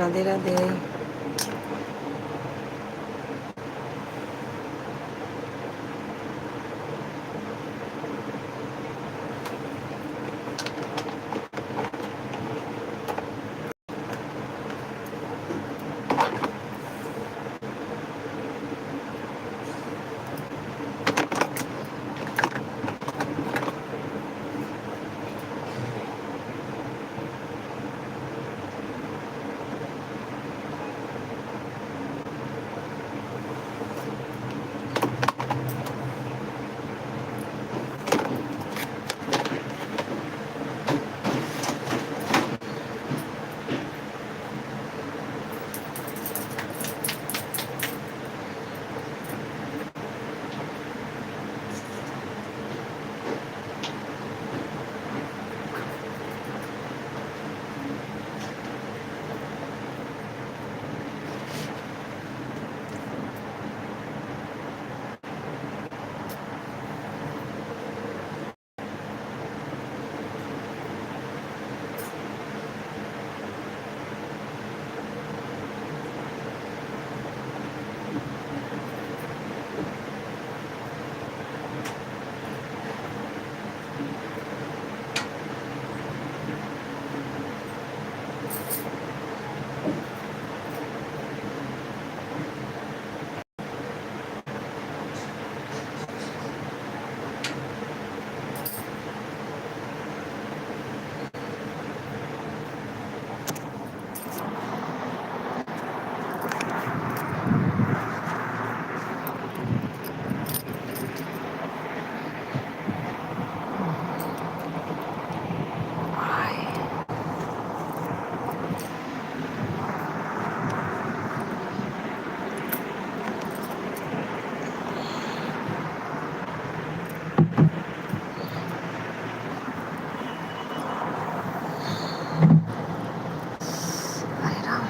राधे राधे। हरे राम।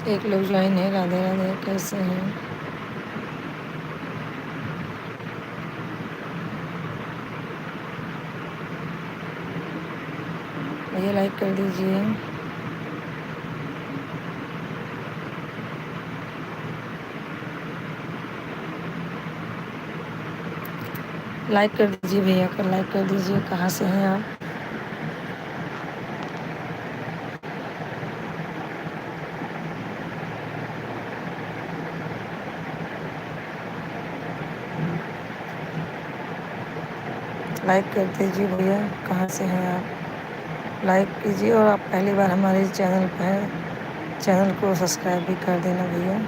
एक लोग ज्वाइन है। राधे राधे, कैसे हैं? भैया लाइक कर दीजिए। लाइक कर दीजिए भैया का, लाइक कर दीजिए। कहाँ से हैं आप? लाइक कर दीजिए भैया, कहाँ से हैं आप? लाइक कीजिए। और आप पहली बार हमारे चैनल पर हैं, चैनल को सब्सक्राइब भी कर देना भैया।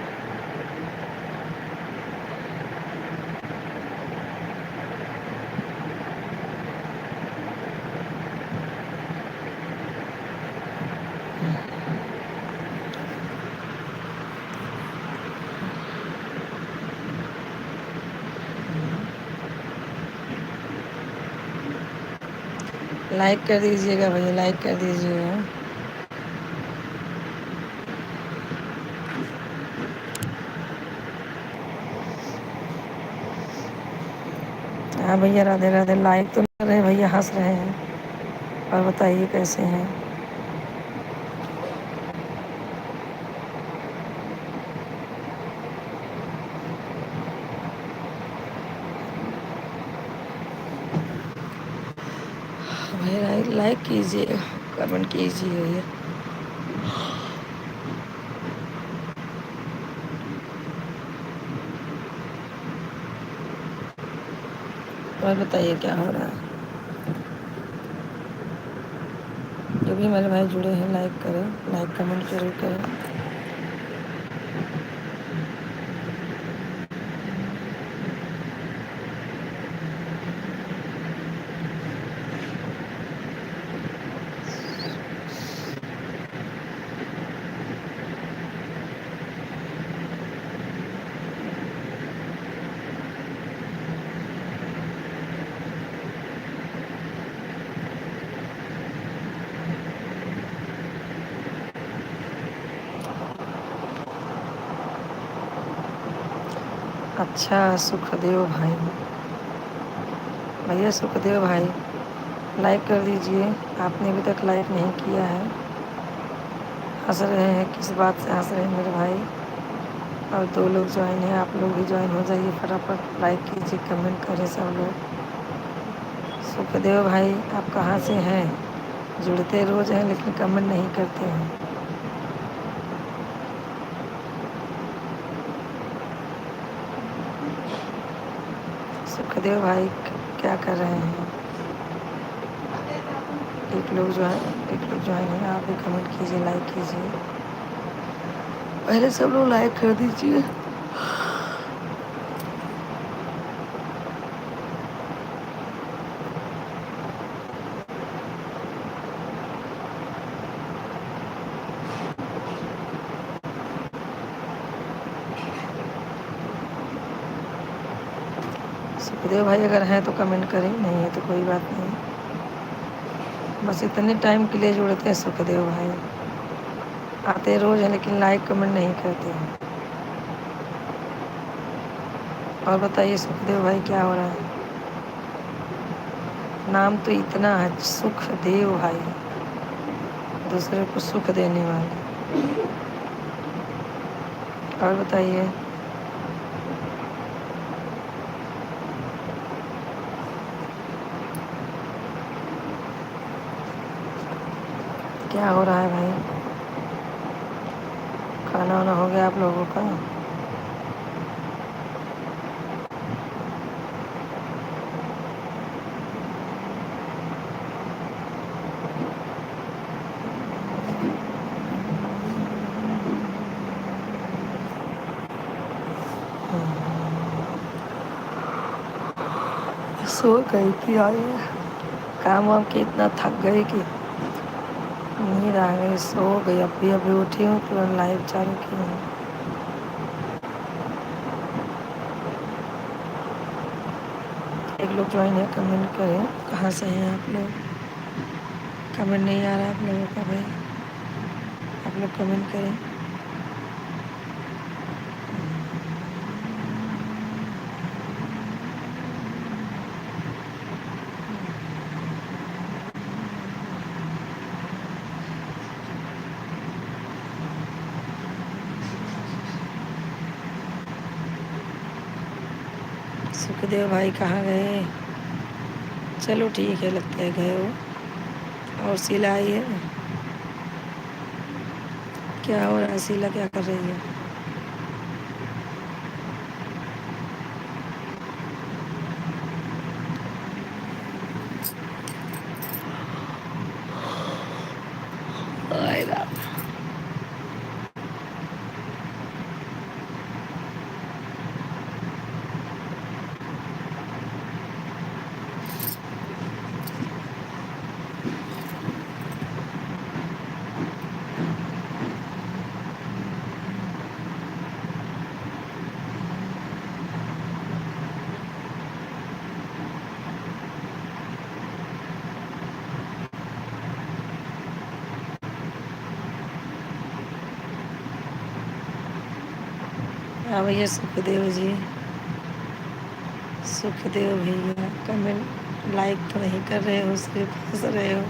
लाइक कर दीजिएगा भैया, लाइक कर दीजिएगा। हाँ भैया, राधे राधे। लाइक तो कर रहे हैं भैया, हंस रहे हैं। और बताइए कैसे हैं? भैया लाइक कीजिए, कमेंट कीजिए भैया। और बताइए क्या हो रहा है? जो भी हमारे भाई जुड़े हैं, लाइक करें, लाइक कमेंट जरूर करें। अच्छा, सुखदेव भाई, भैया सुखदेव भाई, लाइक कर दीजिए। आपने अभी तक लाइक नहीं किया है। हंस रहे हैं, किस बात से हंस रहे हैं मेरे भाई? और 2 लोग ज्वाइन हैं, आप लोग भी ज्वाइन हो जाइए। फटाफट लाइक कीजिए, कमेंट करें सब लोग। सुखदेव भाई, आप कहाँ से हैं? जुड़ते रोज़ हैं लेकिन कमेंट नहीं करते हैं। सुखदेव भाई क्या कर रहे हैं? एक लोग ज्वाइन है, आप भी कमेंट कीजिए, लाइक कीजिए। पहले सब लोग लाइक कर दीजिए। सुखदेव भाई अगर हैं तो कमेंट करें, नहीं है तो कोई बात नहीं। बस इतने टाइम के लिए जुड़ते हैं सुखदेव भाई। आते रोज़ हैं लेकिन लाइक कमेंट नहीं करते हैं। और बताइए सुखदेव भाई क्या हो रहा है? नाम तो इतना है, सुखदेव भाई, दूसरे को सुख देने वाले। और बताइए क्या हो रहा है भाई? खाना वाना हो गया आप लोगों का? सो गई थी आज, काम वाम के इतना थक गई कि नींद आ गई, सो गई। अभी अभी उठी हूँ, तुरंत लाइव चालू की हूँ। एक लोग ज्वाइन है, कमेंट करें, कहाँ से हैं आप लोग? कमेंट नहीं आ रहा आप लोगों का भाई, आप लोग कमेंट करें। सुखदेव भाई कहाँ गए? चलो ठीक है, लगता है गए हो। और शीला आई है? क्या हो रहा है? शीला क्या कर रही है? हाय राम। हाँ भैया सुखदेव जी, सुखदेव भैया कमेंट लाइक तो नहीं कर रहे हो, सिर्फ हंस रहे हो,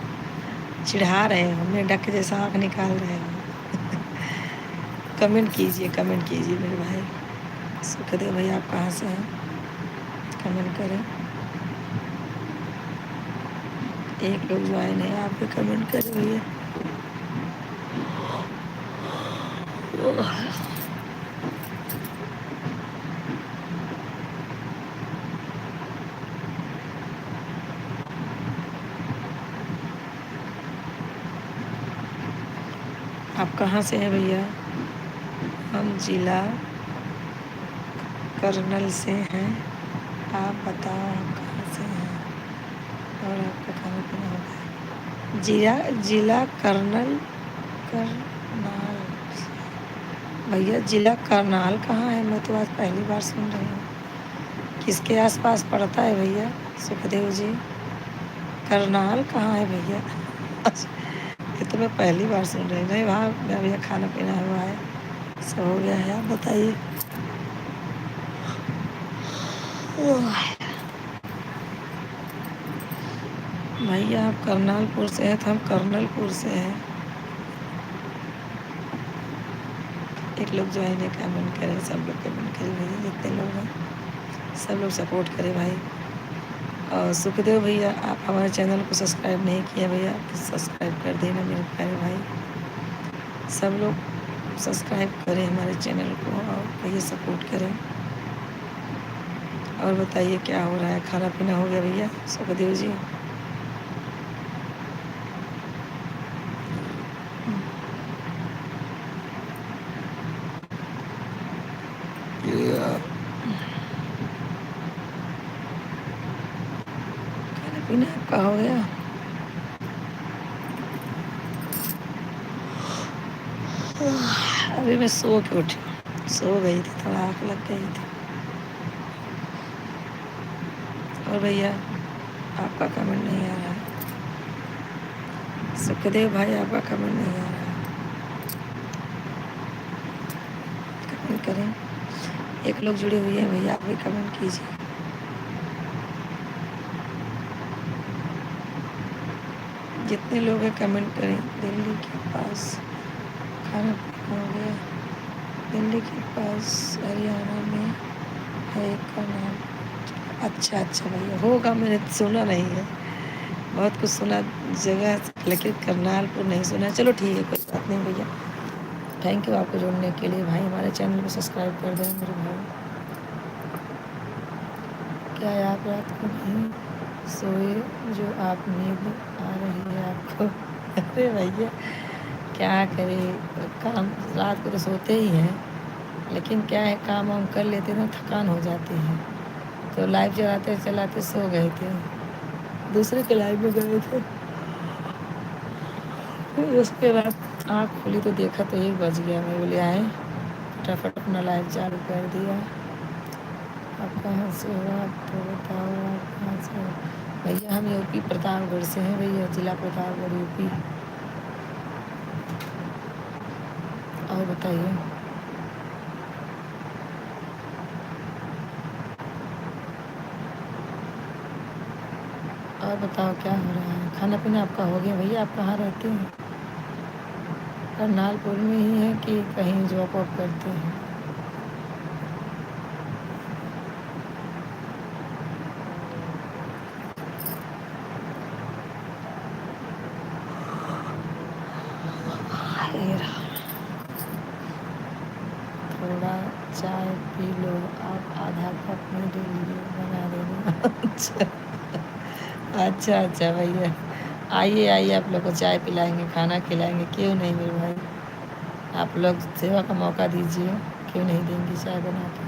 चिढ़ा रहे हो, मेढक जैसा आँख निकाल रहे हो। कमेंट कीजिए, कमेंट कीजिए मेरे भाई। सुखदेव भैया आप कहाँ से हैं? कमेंट करें। एक लोग ज्वाइन है, आप भी कमेंट करें भैया। आप कहाँ से हैं भैया? हम जिला करनल से हैं। आप बताओ आप कहाँ से हैं और आपका खाना पीना हो गया? जिला करनल करनाल। भैया जिला करनाल कहाँ है? मैं तो आज पहली बार सुन रही हूँ। किसके आसपास पड़ता है भैया सुखदेव जी? करनाल कहाँ है भैया? ये तो मैं पहली बार सुन रही हूँ। नहीं वहाँ मेरा भैया खाना पीना हुआ है, सब हो गया है। आप बताइए। भैया आप करनालपुर से हैं तो हम कर्नलपुर से हैं। एक लोग जो है कमेंट करें, सब लोग कमेंट करें भैया, जितने लोग हैं सब लोग सपोर्ट करें भाई। और सुखदेव भैया आप हमारे चैनल को सब्सक्राइब नहीं किया भैया, तो सब्सक्राइब कर देना मेरे प्यारे भाई। सब लोग सब्सक्राइब करें हमारे चैनल को और भैया सपोर्ट करें। और बताइए क्या हो रहा है? खाना पीना हो गया भैया सुखदेव जी? खाना पीना आपका हो गया? अभी मैं सो के उठी, सो गई थी, थोड़ा आँख लग गई थी। और भैया आपका कमेंट नहीं आ रहा है। सुखदेव भाई आपका कमेंट नहीं आ रहा है, कमेंट करें। एक लोग जुड़े हुए हैं भैया, आप भी कमेंट कीजिए। जितने लोग हैं कमेंट करें। दिल्ली के पास खाना पीना हो गया? दिल्ली के पास हरियाणा में है एक का नाम। अच्छा अच्छा भैया होगा, मैंने सुना नहीं है, बहुत कुछ सुना जगह, लेकिन करनालपुर नहीं सुना। चलो ठीक है, कोई बात नहीं भैया। थैंक यू आपको जुड़ने के लिए भाई। हमारे चैनल को सब्सक्राइब कर दें मेरे भाई। क्या आप रात को नहीं सोए जो आप नींद आ रही है आपको? अरे भैया क्या करें, काम रात को तो सोते ही हैं, लेकिन क्या है काम वाम कर लेते ना, थकान हो जाती है, तो लाइव चलाते चलाते सो गए थे। दूसरे के लाइव में गए थे, फिर उसके बाद आँख खुली तो देखा तो 1 बज गया। मैं बोले आए, फटाफट अपना लाइव चालू कर दिया। आप कहाँ से हो? आप तो बताओ आप कहाँ से हो? भैया हम यूपी प्रतापगढ़ से हैं भैया, जिला प्रतापगढ़ यूपी। और बताइए। और बताओ क्या हो रहा है? खाना पीना आपका हो गया भैया? आप कहाँ रहते हैं? करनालपुर में ही हैं कि कहीं जॉब वॉब करते हैं? थोड़ा चाय पी लो, आप आधा कप मेरे लिए बना देना। अच्छा अच्छा अच्छा भैया, आइए आइए, आप लोग को चाय पिलाएंगे, खाना खिलाएंगे, क्यों नहीं मेरे भाई। आप लोग सेवा का मौका दीजिए, क्यों नहीं देंगे चाय बना के।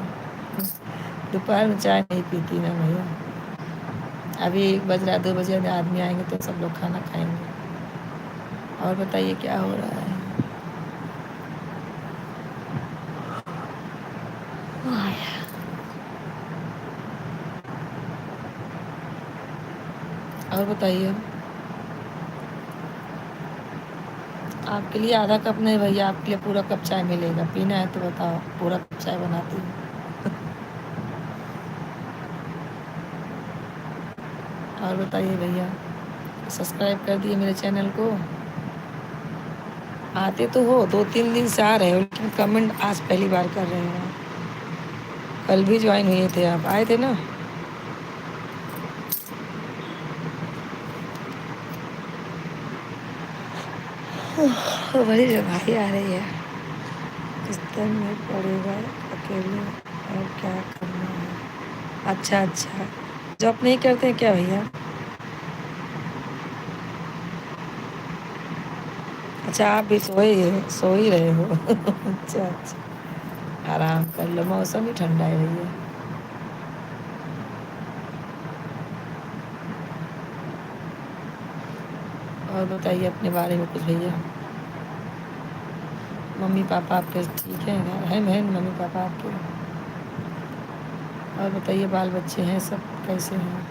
दोपहर में चाय नहीं पीती ना भैया। अभी 1 बज रहा, 2 बजे आदमी आएंगे तो सब लोग खाना खाएंगे। और बताइए क्या हो रहा है। और बताइए। आपके लिए आधा कप नहीं भैया, आपके लिए पूरा कप चाय मिलेगा। पीना है तो बताओ, पूरा कप चाय बनाती हूँ। और बताइए भैया, सब्सक्राइब कर दिए मेरे चैनल को। आते तो हो, 2-3 दिन से आ रहे हो, लेकिन कमेंट आज पहली बार कर रहे हो। कल भी ज्वाइन हुए थे, आप आए थे ना। बड़ी भाई आ रही है। इस तरह में पड़ेगा अकेले, और क्या करना है। अच्छा अच्छा, जॉब नहीं करते हैं क्या भैया। अच्छा, आप भी सो ही रहे हो। अच्छा अच्छा, आराम कर लो, मौसम ही ठंडा है भैया। और बताइए अपने बारे में कुछ भैया। मम्मी पापा आपके ठीक हैं, हैं बहन मम्मी पापा आपके। और बताइए बाल बच्चे हैं सब कैसे हैं।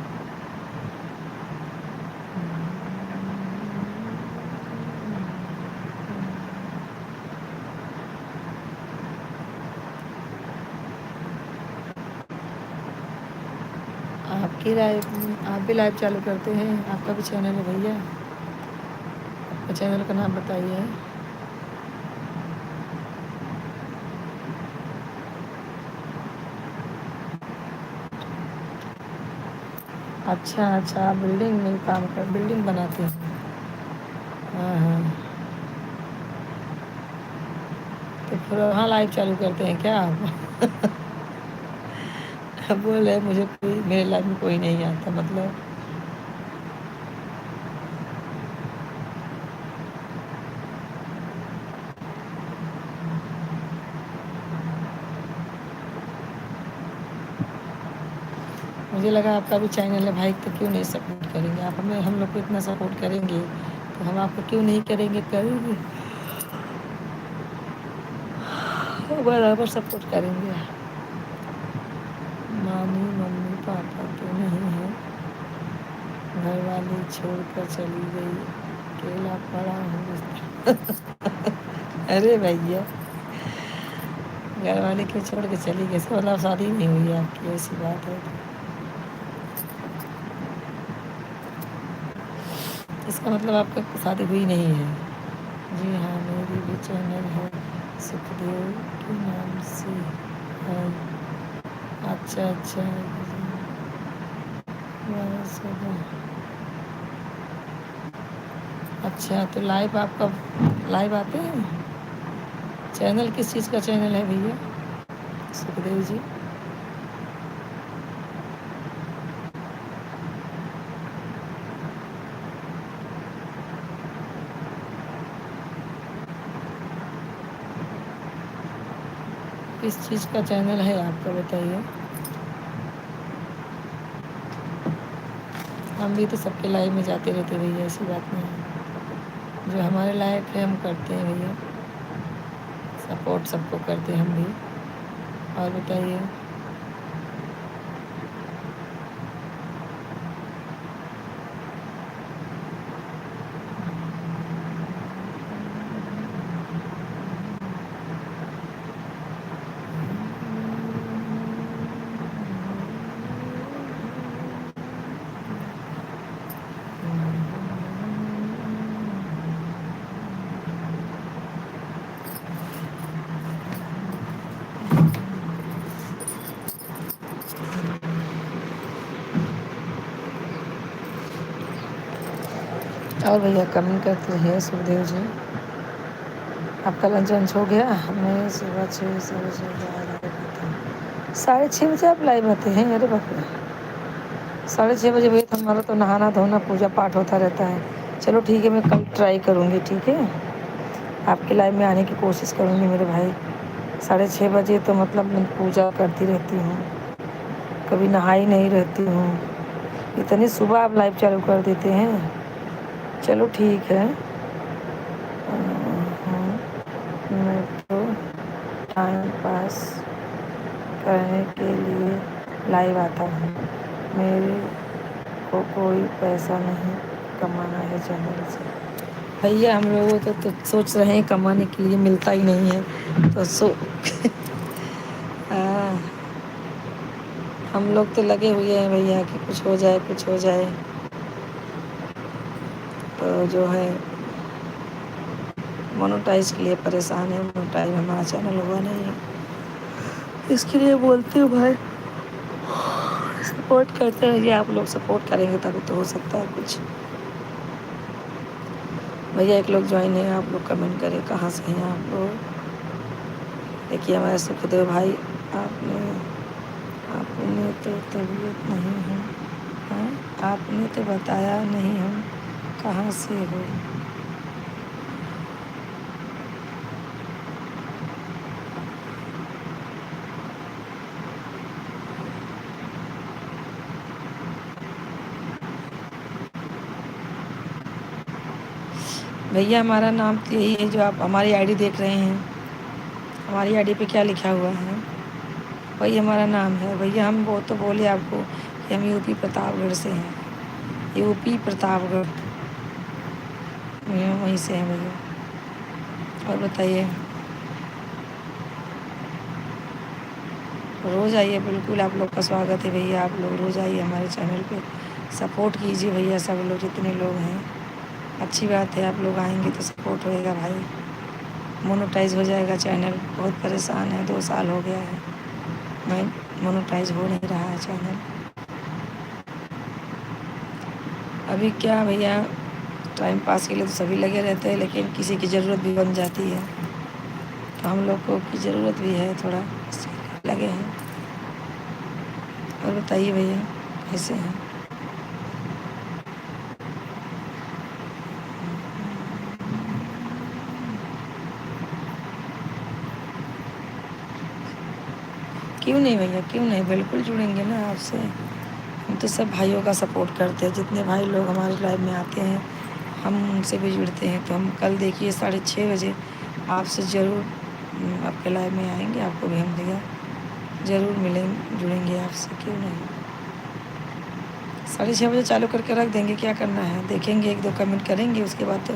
आपकी लाइव, आप भी लाइव चालू करते हैं, आपका भी चैनल है भैया। आपका चैनल का नाम बताइए। अच्छा अच्छा, आप बिल्डिंग में काम कर, बिल्डिंग बनाते हैं। हाँ हाँ, तो फिर वहाँ लाइव चालू करते हैं क्या आप। अब बोले मुझे कोई, मेरे लाइफ में कोई नहीं आता मतलब। मुझे लगा आपका भी चैनल है भाई, तो क्यों नहीं सपोर्ट करेंगे आप हमें। हम लोग को इतना सपोर्ट करेंगे तो हम आपको क्यों नहीं करेंगे, करेंगे बराबर सपोर्ट करेंगे। मानी मम्मी पापा तो नहीं है, घर वाली छोड़ कर चली गई, अकेला पड़ा हूँ। अरे भैया, घर वाले क्यों छोड़ के चली गई, इसका मतलब शादी नहीं हुई है आपकी, ऐसी बात है। इसका मतलब आपका शादी हुई नहीं है। जी हाँ, मेरी भी चैनल है, सुखदेव के नाम से है। अच्छा अच्छा, अच्छा तो लाइव आपका, लाइव आते हैं। चैनल किस चीज़ का चैनल है भैया सुखदेव जी। किस चीज़ का चैनल है आपका बताइए। हम भी तो सबके लाइव में जाते रहते भैया, ऐसी बात नहीं है। जो हमारे लायक है हम करते हैं भैया, सपोर्ट सबको करते हैं हम भी। और बताइए। और भैया कमेंट करते रहिए सुखदेव जी। आपका लंच वंच हो गया? हमें सुबह 6 6:30 6:30 आप लाइव आते हैं? अरे बाप रे, 6:30 भैया तो हमारा तो नहाना धोना पूजा पाठ होता रहता है। चलो ठीक है, मैं कल ट्राई करूँगी, ठीक है, आपके लाइव में आने की कोशिश करूँगी मेरे भाई। 6:30 तो मतलब मैं पूजा करती रहती हूँ, कभी नहाई नहीं रहती हूँ। इतनी सुबह आप लाइव चालू कर देते हैं? चलो ठीक है। मैं तो टाइम पास करने के लिए लाइव आता हूँ, मेरे को कोई पैसा नहीं कमाना है चैनल से। भैया हम लोगों को तो सोच रहे हैं कमाने के लिए, मिलता ही नहीं है तो हाँ, हम लोग तो लगे हुए हैं भैया कि कुछ हो जाए कुछ हो जाए, तो जो है मोनेटाइज के लिए परेशान है। मोनेटाइज हमारा चैनल हुआ नहीं है, इसके लिए बोलते हो भाई सपोर्ट करते रहिए। आप लोग सपोर्ट करेंगे तभी तो हो सकता है कुछ। भैया एक लोग ज्वाइन है, आप लोग कमेंट करें कहाँ से हैं आप लोग। देखिए हमारे सुखदेव भाई, आपने आपने तो तबीयत नहीं है, हाँ? आपने तो बताया नहीं हम कहाँ से हो। भैया हमारा नाम तो यही है जो आप हमारी आईडी देख रहे हैं। हमारी आईडी पे क्या लिखा हुआ है वही हमारा नाम है भैया। हम वो तो बोले आपको कि हम यूपी प्रतापगढ़ से हैं, यूपी प्रतापगढ़, वहीं से हैं भैया। और बताइए, रोज़ आइए, बिल्कुल आप लोग का स्वागत है भैया। आप लोग रोज़ आइए हमारे चैनल पे, सपोर्ट कीजिए भैया। सब लोग जितने लोग हैं, अच्छी बात है, आप लोग आएंगे तो सपोर्ट होएगा भाई। मोनेटाइज हो जाएगा चैनल, बहुत परेशान है, 2 साल हो गया है मैं मोनेटाइज हो नहीं रहा है चैनल। अभी क्या भैया, टाइम पास के लिए तो सभी लगे रहते हैं, लेकिन किसी की ज़रूरत भी बन जाती है, तो हम लोग को की ज़रूरत भी है, थोड़ा लगे हैं। और बताइए भैया कैसे हैं? क्यों नहीं भैया, क्यों नहीं, बिल्कुल जुड़ेंगे ना आपसे। हम तो सब भाइयों का सपोर्ट करते हैं, जितने भाई लोग हमारे लाइव में आते हैं हम उनसे भी जुड़ते हैं। तो हम कल देखिए 6:30 आपसे ज़रूर आपके लाइव में आएंगे, आपको भी हम भैया ज़रूर मिलेंगे, जुड़ेंगे आपसे, क्यों नहीं। 6:30 चालू करके रख देंगे, क्या करना है, देखेंगे, 1-2 कमेंट करेंगे, उसके बाद तो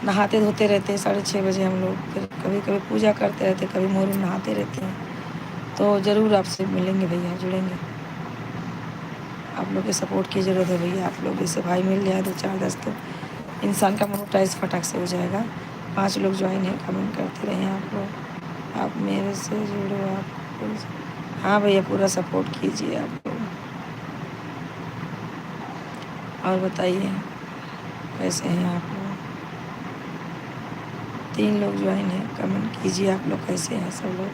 नहाते धोते रहते हैं 6:30 हम लोग। फिर कभी कभी पूजा करते रहते, कभी मोरू नहाते रहते हैं, तो ज़रूर आपसे मिलेंगे भैया, जुड़ेंगे। आप लोग के सपोर्ट की ज़रूरत है भैया। आप लोग जैसे भाई मिल जाए 2-4-10 तो इंसान का मोनेटाइज फटाक से हो जाएगा। 5 लोग ज्वाइन हैं, कमेंट करते रहें आप लोग। आप मेरे से जुड़ो, आप हाँ भैया, पूरा सपोर्ट कीजिए आप लोग। और बताइए कैसे हैं आप लोग? 3 लोग ज्वाइन हैं, कमेंट कीजिए आप लोग कैसे हैं सब लोग।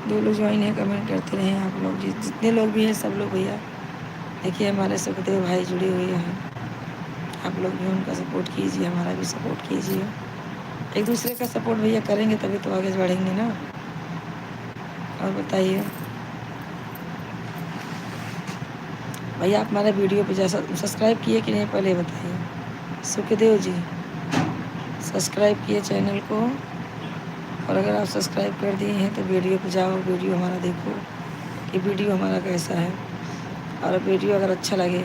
2 लोग ज्वाइन हैं, कमेंट करते रहें आप लोग, जितने लोग भी हैं सब लोग भैया। देखिए हमारे सुखदेव भाई जुड़े हुए हैं, आप लोग भी उनका सपोर्ट कीजिए, हमारा भी सपोर्ट कीजिए। एक दूसरे का सपोर्ट भैया करेंगे तभी तो आगे बढ़ेंगे ना। और बताइए भैया, आप हमारे वीडियो पे जैसा सब्सक्राइब किए कि नहीं पहले बताइए। सुखदेव जी सब्सक्राइब किए चैनल को, और अगर आप सब्सक्राइब कर दिए हैं तो वीडियो पे जाओ, वीडियो हमारा देखो कि वीडियो हमारा कैसा है। और वीडियो अगर अच्छा लगे,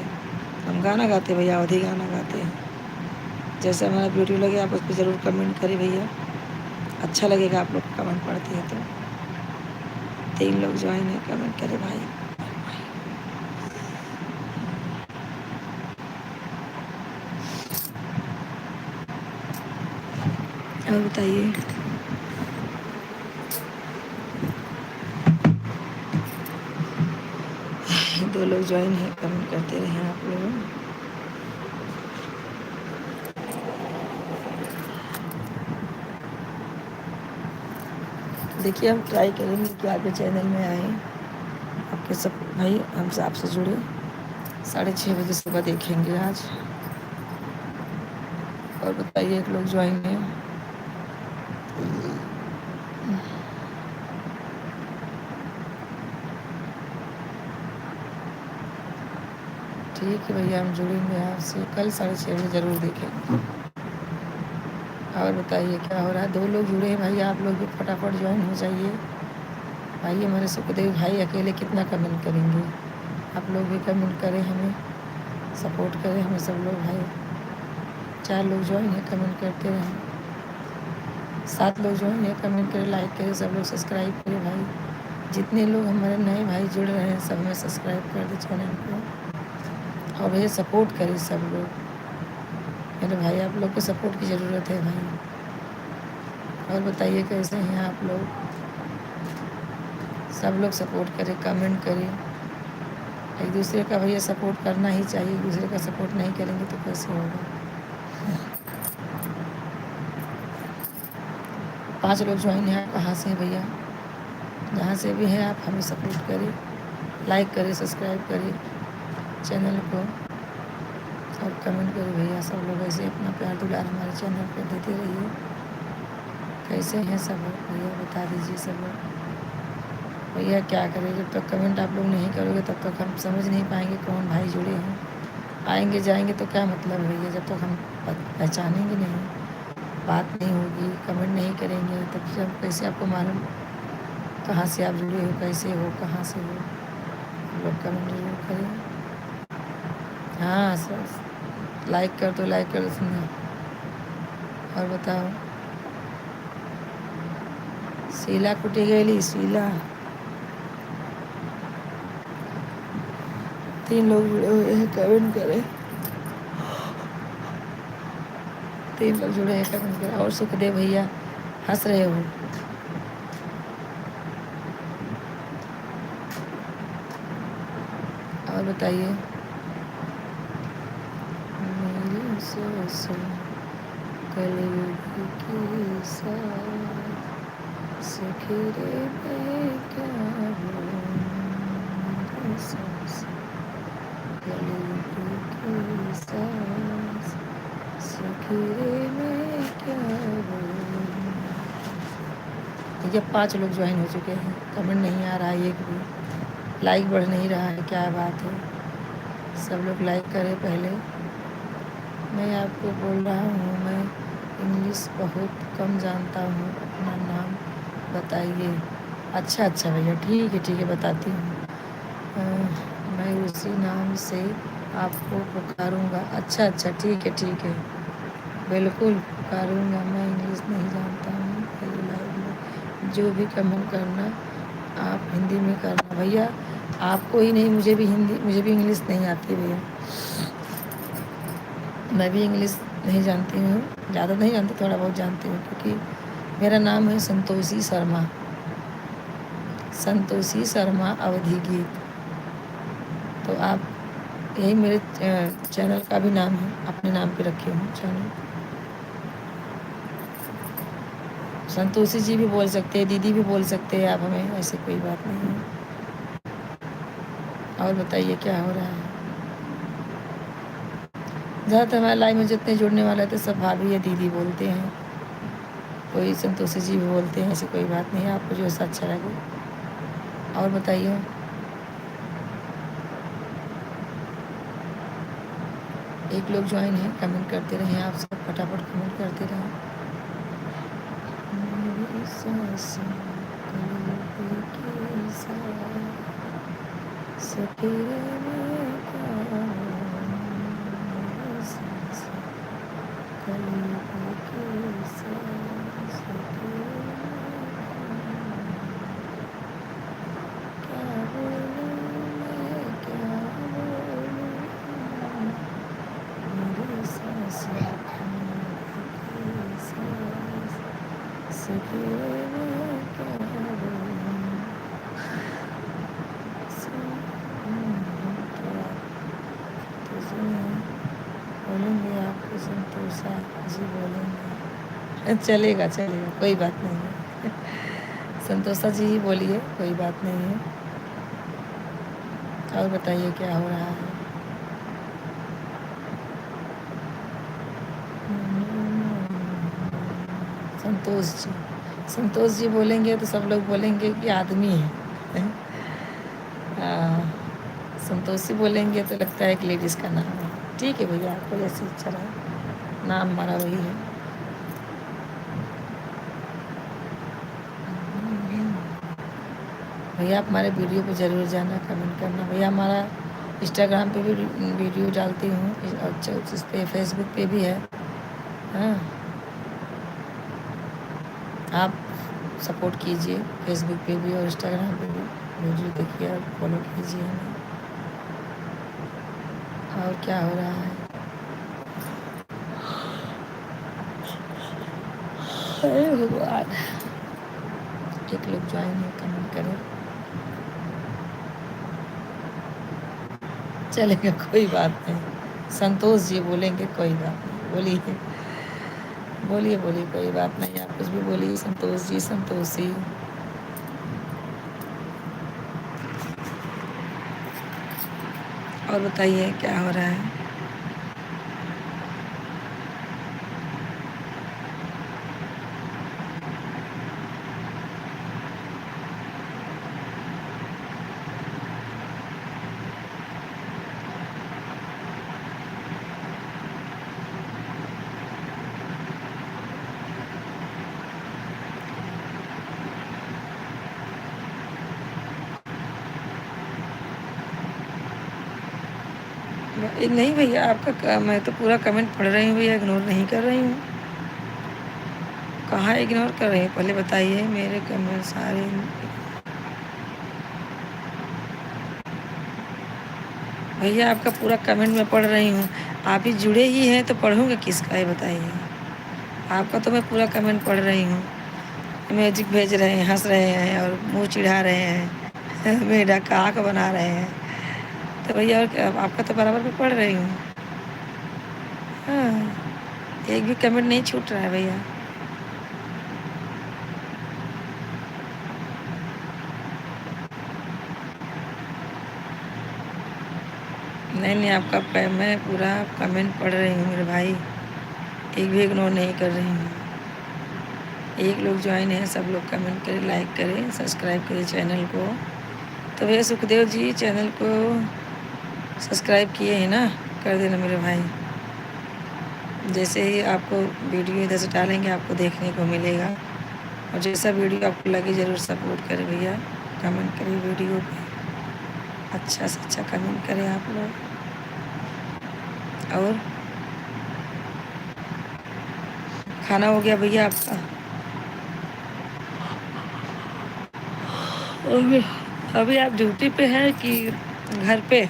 हम गाना गाते हैं भैया, अवधी गाना गाते हैं। जैसे हमारा वीडियो लगे आप उस पर ज़रूर कमेंट करें भैया, अच्छा लगेगा आप लोग कमेंट पढ़ते हैं तो। 3 लोग ज्वाइन है, कमेंट करें भाई। और बताइए, 2 लोग ज्वाइन हैं, कमेंट करते रहें आप लोग। देखिए हम ट्राई करेंगे कि आगे चैनल में आए, आपके सब भाई हमसे आपसे जुड़े। 6:30 बजे सुबह देखेंगे आज। और बताइए, एक लोग ज्वाइन हैं। ठीक है भैया, हम जुड़ेंगे आपसे कल 6:30 बजे ज़रूर देखेंगे। और बताइए क्या हो रहा है। 2 लोग जुड़े हैं भाई, आप लोग भी फटाफट ज्वाइन हो जाइए। भाई हमारे सुखदेव भाई अकेले कितना कमेंट करेंगे, आप लोग भी कमेंट करें, हमें सपोर्ट करें, हमें सब लोग भाई। 4 लोग ज्वाइन हैं, कमेंट करते रहें। 7 लोग ज्वाइन हैं, कमेंट करें, लाइक करें, सब लोग सब्सक्राइब करें भाई। जितने लोग हमारे नए भाई जुड़ रहे हैं सब में सब्सक्राइब कर दें चैनल को, और भैया सपोर्ट करें सब लोग। मेरे भाई आप लोग को सपोर्ट की ज़रूरत है भाई। और बताइए कैसे हैं आप लोग। सब लोग सपोर्ट करें, कमेंट करें। एक दूसरे का भैया सपोर्ट करना ही चाहिए, एक दूसरे का सपोर्ट नहीं करेंगे तो कैसे होगा। 5 लोग ज्वाइन हैं, कहाँ से हैं भैया। जहाँ से भी हैं आप हमें सपोर्ट करें, लाइक करें, सब्सक्राइब करें चैनल को, और कमेंट करें भैया। सब लोग ऐसे अपना प्यार दुलार हमारे चैनल पर देते रहिए। कैसे हैं सब भैया बता दीजिए सब लोग। भैया क्या करें, जब तक कमेंट आप लोग नहीं करोगे तब तक हम समझ नहीं पाएंगे कौन भाई जुड़े हैं। आएंगे जाएंगे तो क्या मतलब है भैया, जब तक हम पहचानेंगे नहीं, बात नहीं होगी, कमेंट नहीं करेंगे, तब जब कैसे आपको मालूम कहाँ से आप जुड़े हो, कैसे हो, कहाँ से हो। आप लोग कमेंट जरूर करें। हाँ सर, लाइक कर दो, लाइक कर दो सुनना। और बताओ, शीला कुटी गई, शीला। 3 लोग जुड़े हुए हैं, कमेंट करें। 3 लोग जुड़े हैं, कमेंट करें। और सुखदेव भैया हंस रहे हो। और बताइए, मेरी सांसों कलयुग की सांस, सखी रे मैं क्या बोलूं, मेरी सांसों कलयुग की सांस, सखी रे मैं क्या बोलूं। देखिए 5 लोग ज्वाइन हो चुके हैं, कमेंट नहीं आ रहा है एक भी, लाइक बढ़ नहीं रहा है, क्या बात है। सब लोग लाइक करें पहले। मैं आपको बोल रहा हूँ, मैं इंग्लिश बहुत कम जानता हूँ, अपना नाम बताइए। अच्छा अच्छा भैया, ठीक है बताती हूँ। मैं उसी नाम से आपको पुकारूँगा। अच्छा ठीक है, बिल्कुल पुकारूँगा। मैं इंग्लिश नहीं जानता हूँ, पहले लाइव में जो भी कमेंट करना आप हिंदी में करना। भैया आपको ही नहीं, मुझे भी हिंदी, मुझे भी इंग्लिश नहीं आती भैया। मैं भी इंग्लिश नहीं जानती हूँ, ज़्यादा नहीं जानती, थोड़ा बहुत जानती हूँ, क्योंकि मेरा नाम है संतोषी शर्मा, संतोषी शर्मा अवधि गीत। तो आप यही मेरे चैनल का भी नाम है, अपने नाम पे रखी हूँ चैनल। संतोषी जी भी बोल सकते हैं, दीदी भी बोल सकते हैं आप हमें, ऐसे कोई बात नहीं है। और बताइए क्या हो रहा है। ज़्यादातर हमारे लाइव में जितने जुड़ने वाले थे सब भाभी या दीदी बोलते हैं, कोई संतोषी जी भी बोलते हैं, ऐसी कोई बात नहीं है, आपको जो ऐसा अच्छा लगे। और बताइए, एक लोग ज्वाइन है, कमेंट करते रहें, आप सब फटाफट कमेंट करते रहें। मेरी सांसें कलयुग की सांस, सखी रे मैं क्या बोलूं, मेरी सांसें कलयुग की सांस, सखी रे मैं क्या बोलूं, मैं क्या बोलूं, मेरी सांसें कलयुग की सांस, सखी रे मैं क्या बोलूं। बोलेंगे आपको संतोषा जी बोलेंगे। चलेगा चलेगा, कोई बात नहीं है। संतोषा जी ही बोलिए, कोई बात नहीं है। और बताइए क्या हो रहा है। संतोष जी, संतोष जी बोलेंगे तो सब लोग बोलेंगे कि आदमी है। संतोषी बोलेंगे तो लगता है कि लेडीज़ का नाम है। ठीक है भैया, आपको जैसे इच्छा रहे, नाम हमारा वही है। भैया आप हमारे वीडियो पे ज़रूर जाना, कमेंट करना। भैया हमारा इंस्टाग्राम पे भी वीडियो डालती हूँ, अच्छा उस पर फेसबुक पे भी है। हाँ, आप सपोर्ट कीजिए, फेसबुक पे भी और इंस्टाग्राम पे भी वीडियो देखिए और फॉलो कीजिए हमें। और क्या हो रहा है। अरे भगवान, एक लोग ज्वाइन है, कमेंट करें। चलेगा, कोई बात नहीं। संतोष जी बोलेंगे, कोई बात नहीं, बोलिए बोलिए बोलिए, कोई बात नहीं, आप कुछ भी बोलिए। संतोष जी, संतोषी। और बताइए क्या हो रहा है। नहीं भैया, आपका मैं तो पूरा कमेंट पढ़ रही हूँ भैया, इग्नोर नहीं कर रही हूँ। कहाँ इग्नोर कर रही हूँ, पहले बताइए। मेरे कमेंट सारे भैया, आपका पूरा कमेंट मैं पढ़ रही हूँ। आप ही जुड़े ही हैं तो पढ़ूँगा किसका, ये बताइए। आपका तो मैं पूरा कमेंट पढ़ रही हूँ। मैजिक भेज रहे हैं, हंस रहे हैं और मुंह चिढ़ा रहे हैं। मेरा आँख बना रहे हैं। तो भैया और आपका तो बराबर मैं पढ़ रही हूँ। हाँ, एक भी कमेंट नहीं छूट रहा है भैया। नहीं नहीं, आपका मैं पूरा कमेंट पढ़ रही हूँ मेरे भाई, एक भी इग्नोर नहीं कर रही हूँ। एक लोग ज्वाइन है, सब लोग कमेंट करें, लाइक करें, सब्सक्राइब करें चैनल को। तो भैया सुखदेव जी चैनल को सब्सक्राइब किए हैं ना, कर देना मेरे भाई। जैसे ही आपको वीडियो इधर से डालेंगे आपको देखने को मिलेगा। और जैसा वीडियो आपको लगे ज़रूर सपोर्ट करें भैया, कमेंट करें वीडियो पे, अच्छा से अच्छा कमेंट करें आप लोग। और खाना हो गया भैया आपका। अभी अभी आप ड्यूटी पे हैं कि घर पे।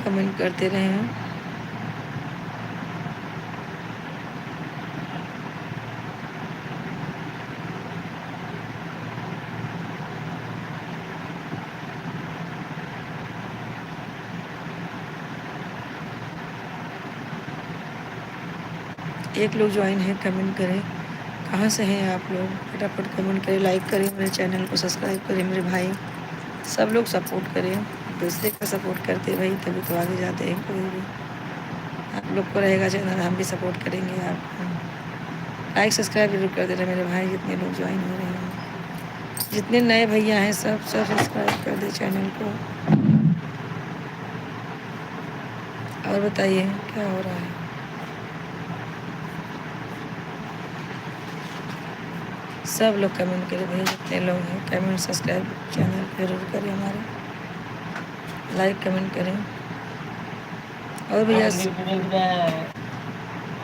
कमेंट करते रहे हैं। एक लोग ज्वाइन है, कमेंट करें। कहाँ से हैं आप लोग, फटाफट कमेंट करें, लाइक करें, मेरे चैनल को सब्सक्राइब करें मेरे भाई। सब लोग सपोर्ट करें, दूसरे का सपोर्ट करते भाई तभी तो आगे जाते हैं। कोई भी आप लोग को रहेगा चैनल, हम भी सपोर्ट करेंगे आपको। लाइक सब्सक्राइब जरूर कर देना मेरे भाई, जितने लोग ज्वाइन हो रहे हैं, जितने नए भैया हैं सब सब्सक्राइब कर दे चैनल को। और बताइए क्या हो रहा है। सब लोग कमेंट करें भाई, जितने लोग हैं कमेंट सब्सक्राइब चैनल जरूर करें हमारे, लाइक कमेंट करें। और भैया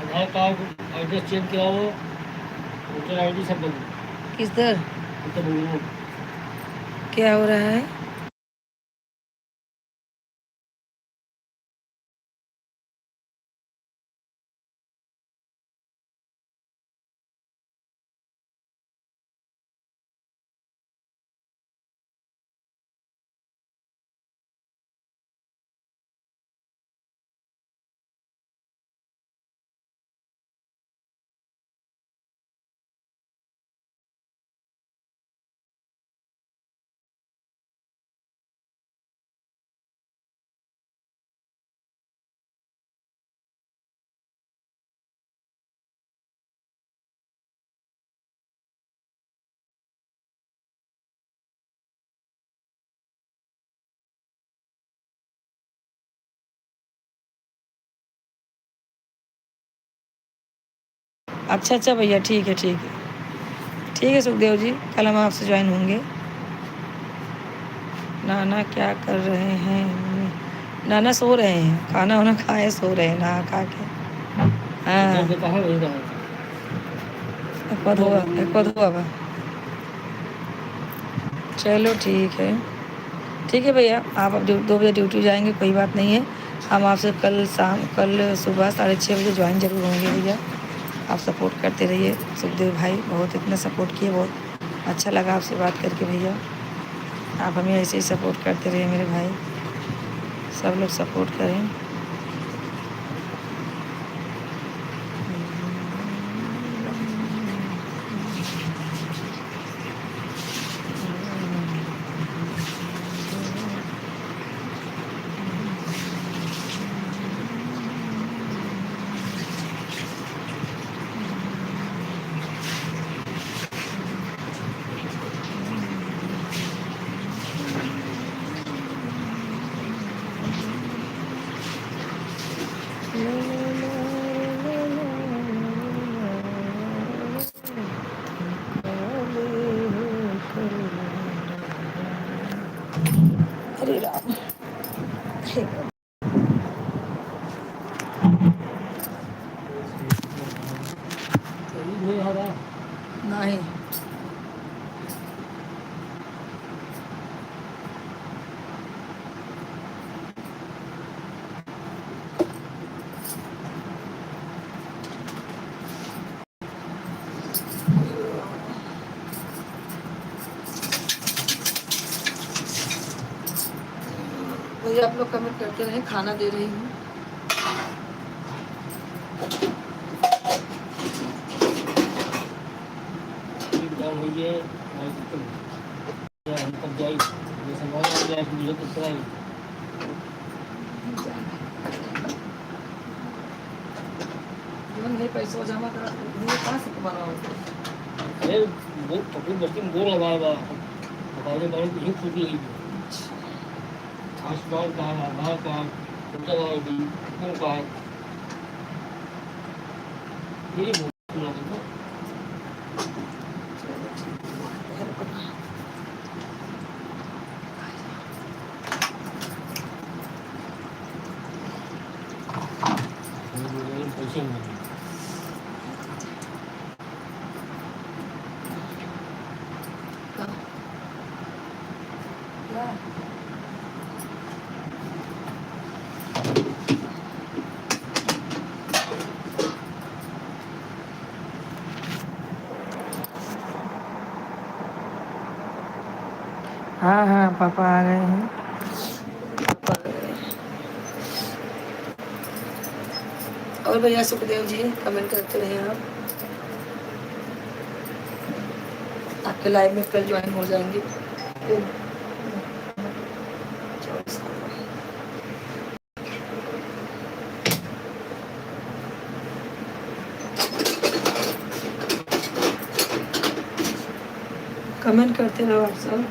आधार कार्ड एड्रेस चेंज किया हो, वोटर आईडी सब बंद। किधर क्या हो रहा है? अच्छा अच्छा भैया, ठीक है ठीक है ठीक है सुखदेव जी, कल हम आपसे ज्वाइन होंगे। नाना क्या कर रहे हैं? नाना सो रहे हैं, खाना वाना खाए सो रहे हैं नहा खा के। हाँ एक बात हुआ बा। चलो ठीक है ठीक है भैया, आप अब 2 बजे ड्यूटी जाएंगे, कोई बात नहीं है। हम आपसे कल सुबह 6:30 बजे ज्वाइन जरूर होंगे भैया। आप सपोर्ट करते रहिए सुखदेव भाई, बहुत इतना सपोर्ट किए, बहुत अच्छा लगा आपसे बात करके भैया। आप हमें ऐसे ही सपोर्ट करते रहिए मेरे भाई, सब लोग सपोर्ट करें। हरे राम। नहीं भैया, आप लोग कमेंट करते रहे, खाना दे रही हूँ। पैसा जमा करा कहाँ से कमाना? अरे वो कपड़े बर्तन वो लगाया हुआ बताने वाले की ही छुट्टी है। आसमान का है, Aadhaar card, voter ID, PAN card, ये बहुत लगा। पैसे नहीं हाँ हाँ पापा आ गए हैं। और भैया सुखदेव जी कमेंट करते रहे आप। आपके लाइव में कल ज्वाइन हो जाएंगे। कमेंट करते रहो आप सब।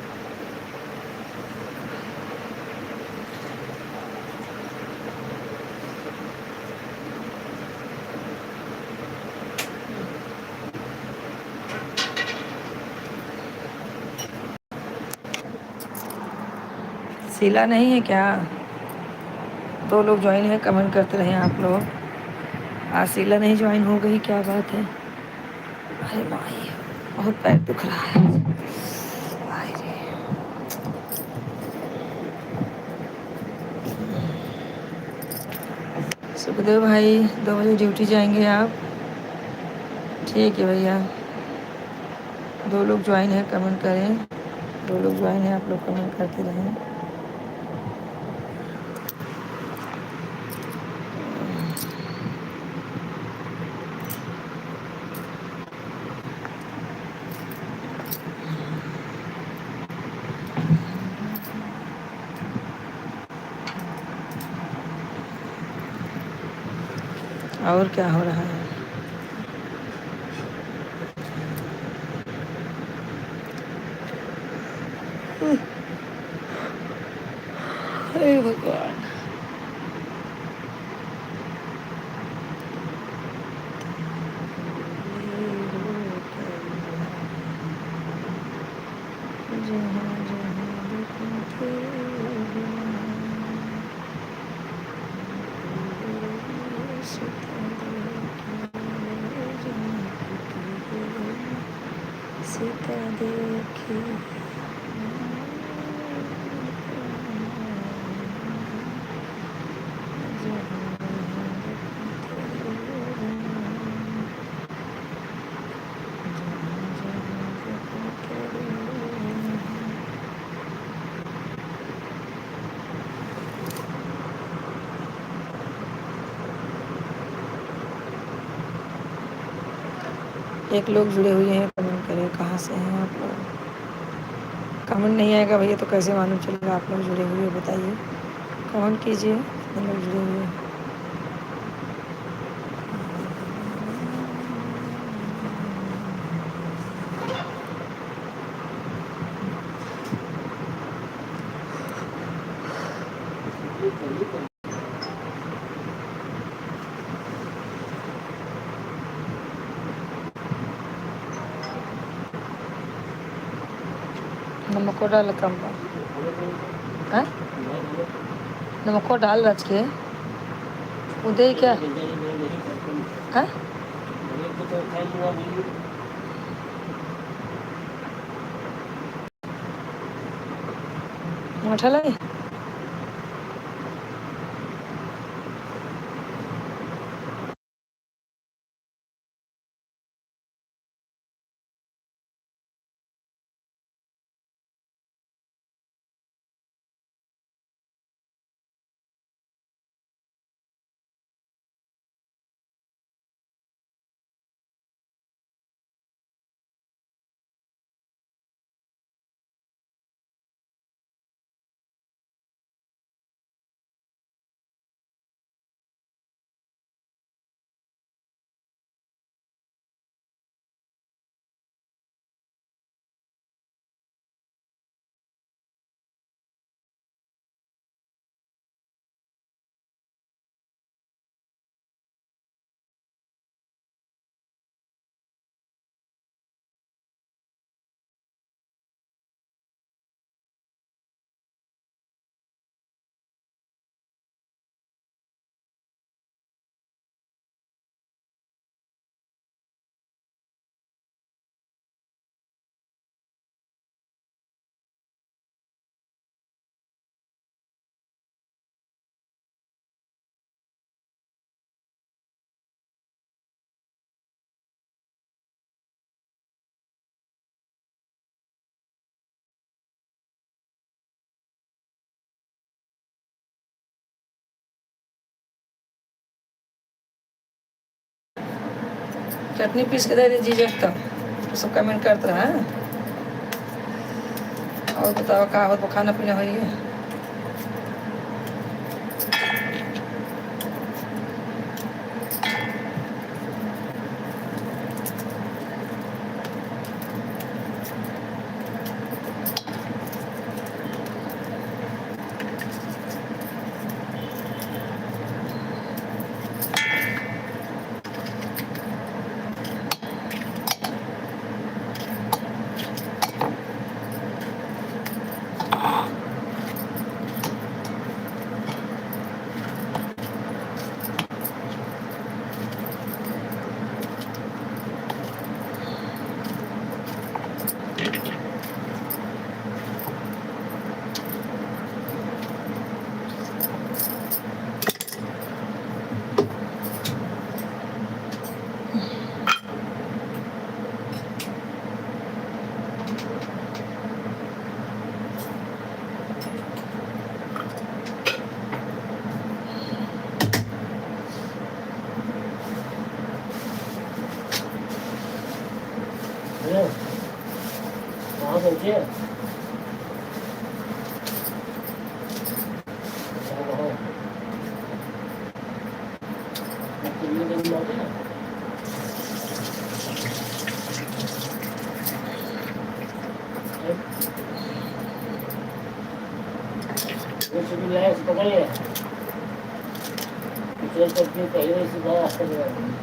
शीला नहीं है क्या? 2 लोग ज्वाइन हैं, कमेंट करते रहें आप लोग। आशीला नहीं ज्वाइन हो गई, क्या बात है? अरे माई, बहुत पैर दुख रहा है। आए रे। सुखदेव भाई 2 बजे ड्यूटी जाएंगे आप? ठीक है भैया। 2 लोग ज्वाइन हैं, कमेंट करें। 2 लोग ज्वाइन हैं, आप लोग कमेंट करते रहें। और क्या हो रहा है? हे भगवान। सीता देखी एक लोग जुड़े हुए हैं, कमेंट करें कहाँ से हैं आप लोग। कमेंट नहीं आएगा भैया तो कैसे मालूम चलेगा आप लोग जुड़े हुए? बताइए, कमेंट कीजिए कितने लोग जुड़े हुए हैं। नमक डाल कम है, नमक डाल रच के उदय क्या है? मठा लाई चटनी पीस के दे दीजिए जब तक तो सब कमेंट करते रहा। और बताओ क्या हो, तो खाना पीना हो है? पहुँचे पकड़ लिया पहले से बहुत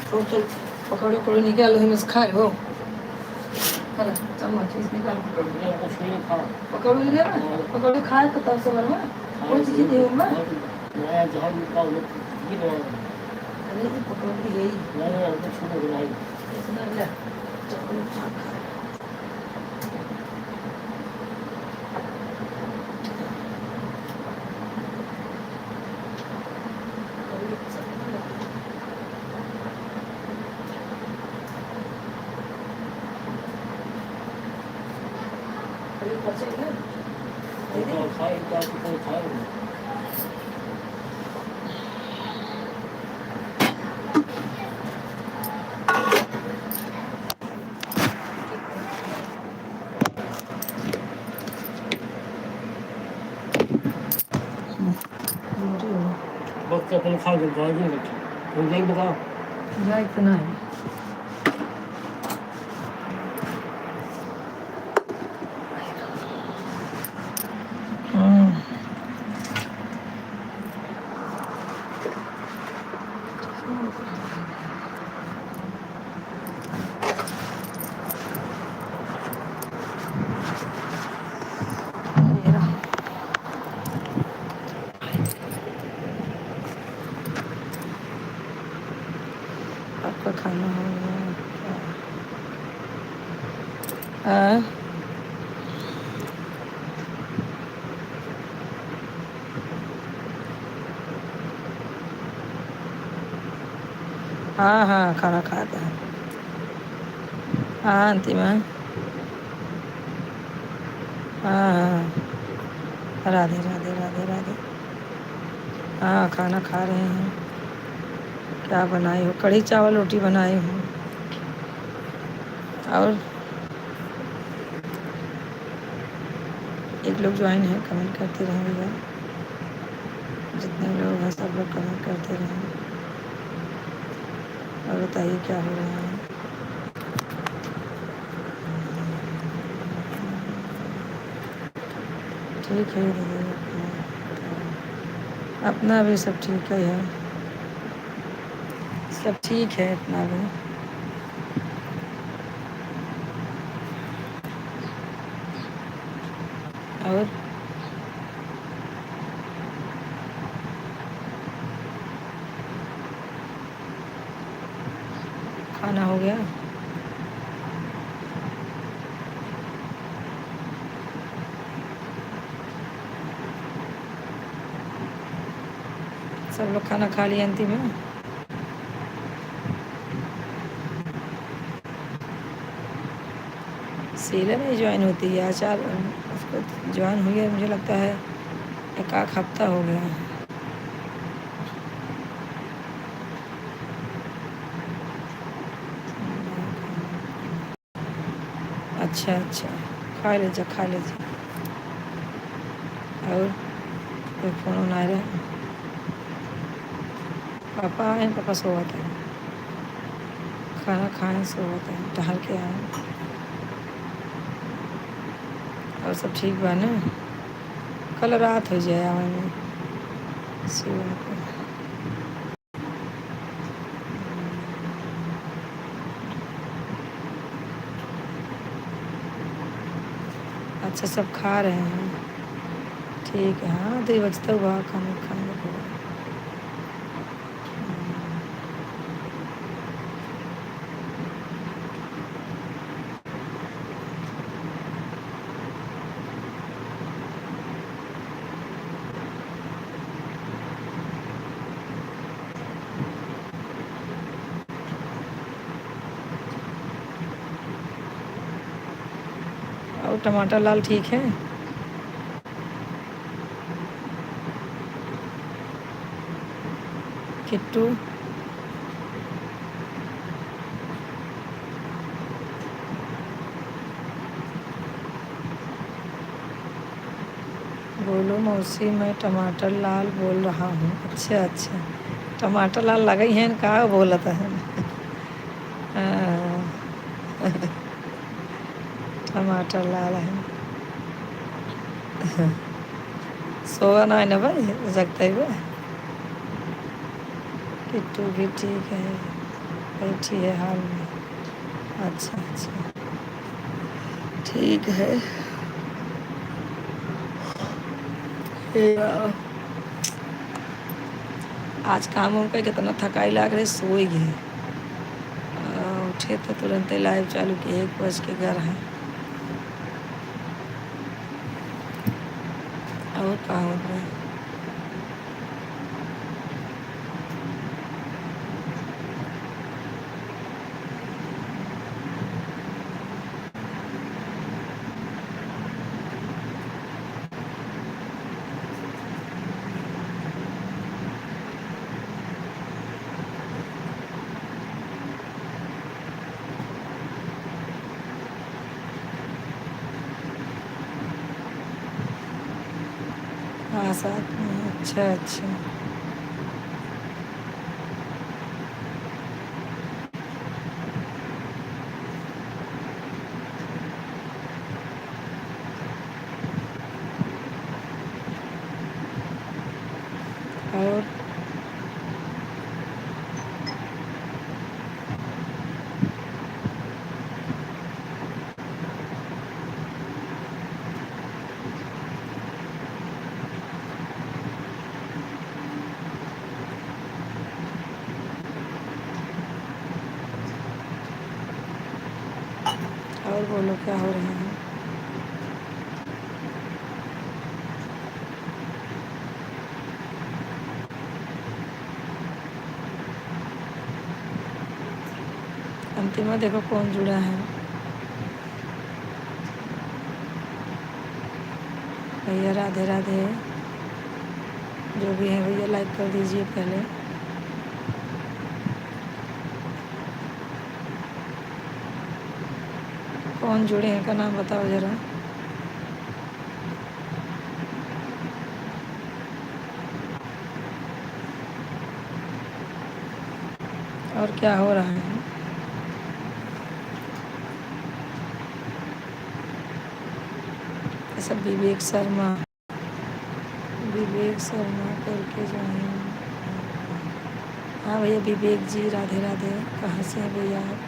तो चल पकौड़े उकौड़े निकाल वही में से खाए हो है ना चम्मच इस निकाल कुछ नहीं खा पकौड़े ले ना पकौड़े खाए तो तब से बना कौन सी चीज़ है मैं नया जहाँ निकाल ये अरे ये पकौड़े यही नया कुछ नहीं बनाई इतना ले चप्पल खा खा खाए क्या खाए वक्त अपने खा के गाड़ी में तुम नहीं बताओ जा इतना है आपका खाना हो गया हाँ हाँ खाना खाता है हाँ अंतिम है हाँ हाँ राधे राधे राधे राधे हाँ खाना खा रहे हैं क्या बनाई हो कढ़ी चावल रोटी बनाई हूँ और एक लोग ज्वाइन है कमेंट करते रहेंगे जितने लोग हैं सब लोग कमेंट करते रहेंगे और बताइए क्या हो रहा है ठीक है दीदी अपना भी सब ठीक है सब ठीक है अपना भी और खाना हो गया सब लोग खाना खा लिए अंतिम में सीला नहीं ज्वाइन होती है आचार उसको ज्वाइन हुई है मुझे लगता है एक आध हफ्ता हो गया है अच्छा अच्छा खा लीजिए खा लीजिए और कोई फ़ोन आ रहा है पापा आए पापा सोते हैं खाना खाएं सोते हैं टहल के आए और सब ठीक बा ना कल रात हो जाए आवे में सुबह को अच्छा, सब खा रहे हैं। ठीक है, हाँ 2 बजता हुआ खाना खाने को। और टमाटर लाल ठीक है? किट्टू बोलो मौसी, मैं टमाटर लाल बोल रहा हूँ। अच्छा अच्छा, टमाटर लाल लगे हैं का बोलता है। हाँ, टमाटर लाल है। सोवा ना है ना भाई, जगता है भाई। किट्टू भी ठीक है, बैठी है हाल में। अच्छा अच्छा, ठीक है। या, आज काम वाम का कितना थकाई लग रही, सोई गई। उठे तो तुरंत ही लाइव चालू किए, 1 बज के 11 है। और कहाँ हो रहा है? हाँ साथ में, अच्छा अच्छा। और बोलो क्या हो रहा है? अंतिमा देखो कौन जुड़ा है। भैया राधे राधे, जो भी है भैया लाइक कर दीजिए पहले। कौन जुड़े हैं का नाम बताओ ज़रा। और क्या हो रहा है? ऐसा विवेक शर्मा, विवेक शर्मा करके जो है। हाँ भैया विवेक जी राधे राधे। कहाँ से हैं भैया आप?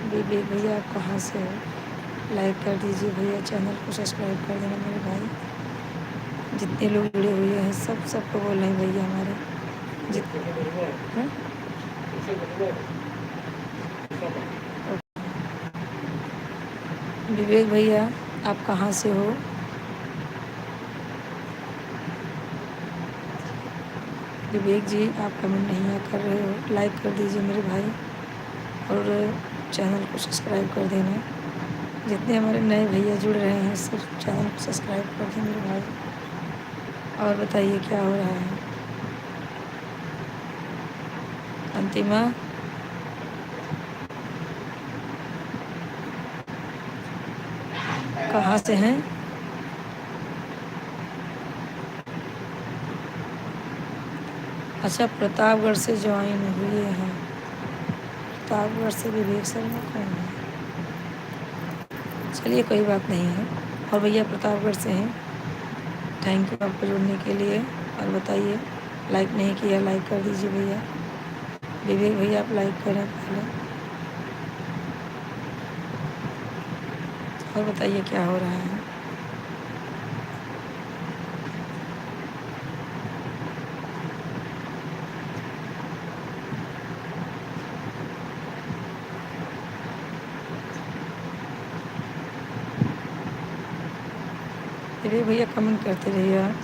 विवेक भैया आप कहाँ से हो? लाइक कर दीजिए भैया, चैनल को सब्सक्राइब कर देना मेरे भाई। जितने लोग जुड़े हुए हैं सबको बोल रहे हैं भैया हमारे हैं? विवेक भैया आप कहाँ से हो? विवेक जी आप कमेंट नहीं कर रहे हो, लाइक कर दीजिए मेरे भाई और चैनल को सब्सक्राइब कर देना। जितने हमारे नए भैया जुड़ रहे हैं सब चैनल को सब्सक्राइब कर दें मेरे भाई। और बताइए क्या हो रहा है? अंतिमा कहाँ से हैं? अच्छा, प्रतापगढ़ से ज्वाइन हुए हैं। प्रतापगढ़ से विवेक शर्मा कौन है? चलिए कोई बात नहीं है। और भैया प्रतापगढ़ से हैं, थैंक यू आपको जुड़ने के लिए। और बताइए, लाइक नहीं किया लाइक कर दीजिए भैया। विवेक भैया आप लाइक करें पहले। और बताइए क्या हो रहा है। फिर भैया कमेंट करते रहिए आप।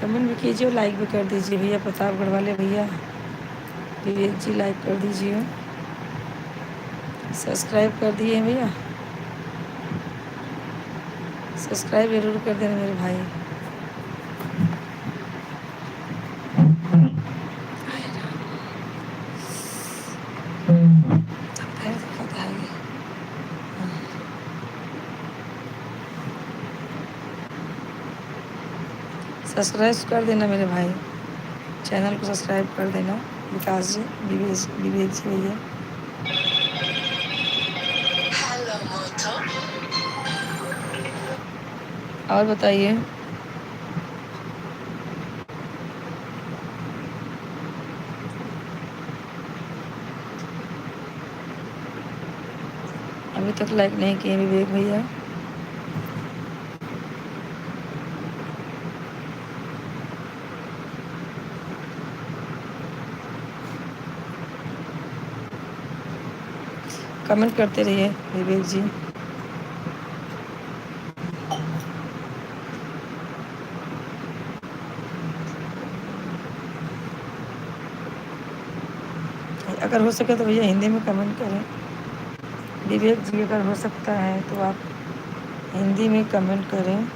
कमेंट भी कीजिए और लाइक भी कर दीजिए भैया। प्रतापगढ़ वाले भैया विवेक जी लाइक कर दीजिए, सब्सक्राइब कर दिए भैया, सब्सक्राइब ज़रूर कर देना मेरे भाई। सब्सक्राइब कर देना मेरे भाई, चैनल को सब्सक्राइब कर देना। विकास जी, विवेक जी भैया। और बताइए। अभी तक लाइक नहीं किए विवेक भैया। कमेंट करते रहिए विवेक जी। अगर हो सके तो भैया हिंदी में कमेंट करें। विवेक जी अगर हो सकता है तो आप हिंदी में कमेंट करें।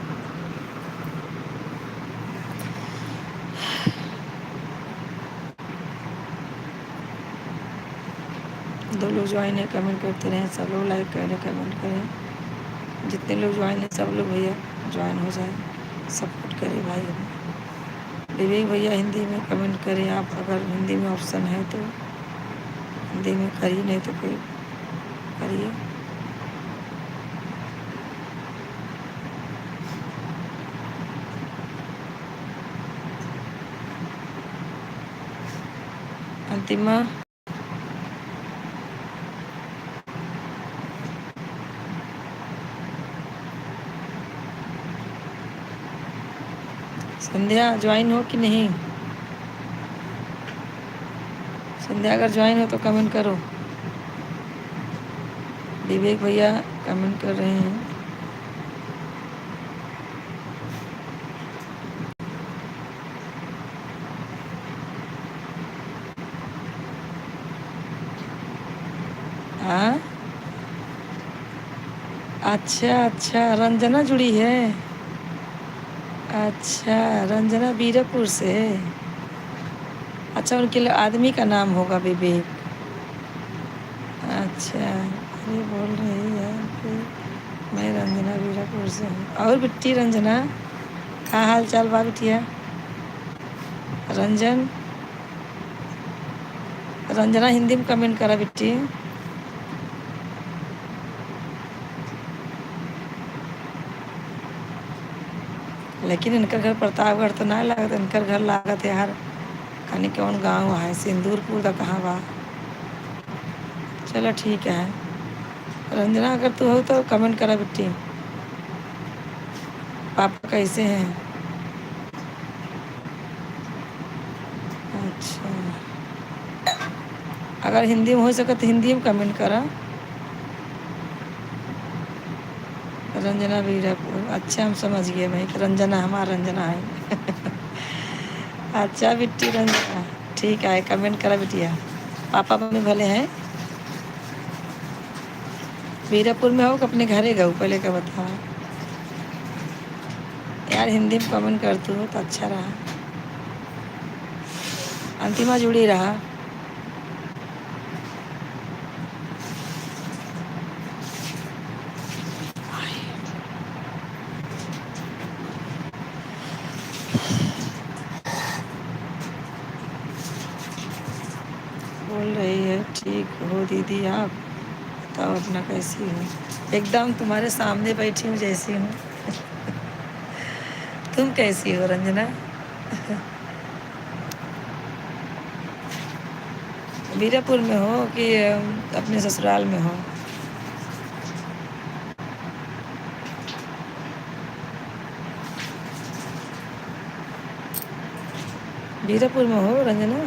दो लोग ज्वाइन है, कमेंट करते रहें। सब लोग लाइक करें, कमेंट करें। जितने लोग ज्वाइन हैं सब लोग भैया ज्वाइन हो जाए, सपोर्ट करें भाई हमें। विवेक भैया हिंदी में कमेंट करें आप, अगर हिंदी में ऑप्शन है तो हिंदी में करिए, नहीं तो कोई करिए। अंतिमा, संध्या ज्वाइन हो कि नहीं? संध्या अगर ज्वाइन हो तो कमेंट करो। विवेक भैया कमेंट कर रहे हैं। हाँ, अच्छा अच्छा, रंजना जुड़ी है। अच्छा, रंजना बीरपुर से। अच्छा, उनके आदमी का नाम होगा विवेक। अच्छा, ये बोल रही है कि मैं रंजना बीरापुर से हूँ। और बिट्टी रंजना, क्या हाल चाल बा बिटिया? रंजन, रंजना हिंदी में कमेंट करा बिट्टी। लेकिन इनका घर प्रतापगढ़ तो ना लागत, इनका घर लागत है यार खानी कौन गांव है, सिंदूरपुर का कहाँ बा। चलो ठीक है। रंजना अगर तू हो तो कमेंट करा बिट्टी। पापा कैसे हैं? अच्छा, अगर हिंदी में हो सके तो हिंदी में कमेंट करा। रंजना बीरापुर, अच्छा हम समझ गए भाई, रंजना हमारा रंजना है। अच्छा बिट्टी रंजना, ठीक है, कमेंट करा बिटिया। पापा मम्मी भले हैं? बीरापुर में हो कि अपने घरे गए पहले का बता यार। हिंदी में कमेंट करती हो तो अच्छा रहा। अंतिमा जुड़ी रहा। बोल रही है ठीक हो दीदी, आप बताओ अपना कैसी हो? एकदम तुम्हारे सामने बैठी हूँ जैसी हूँ। तुम कैसी हो रंजना? बीरापुर में हो कि अपने ससुराल में हो? बीरापुर में हो रंजना?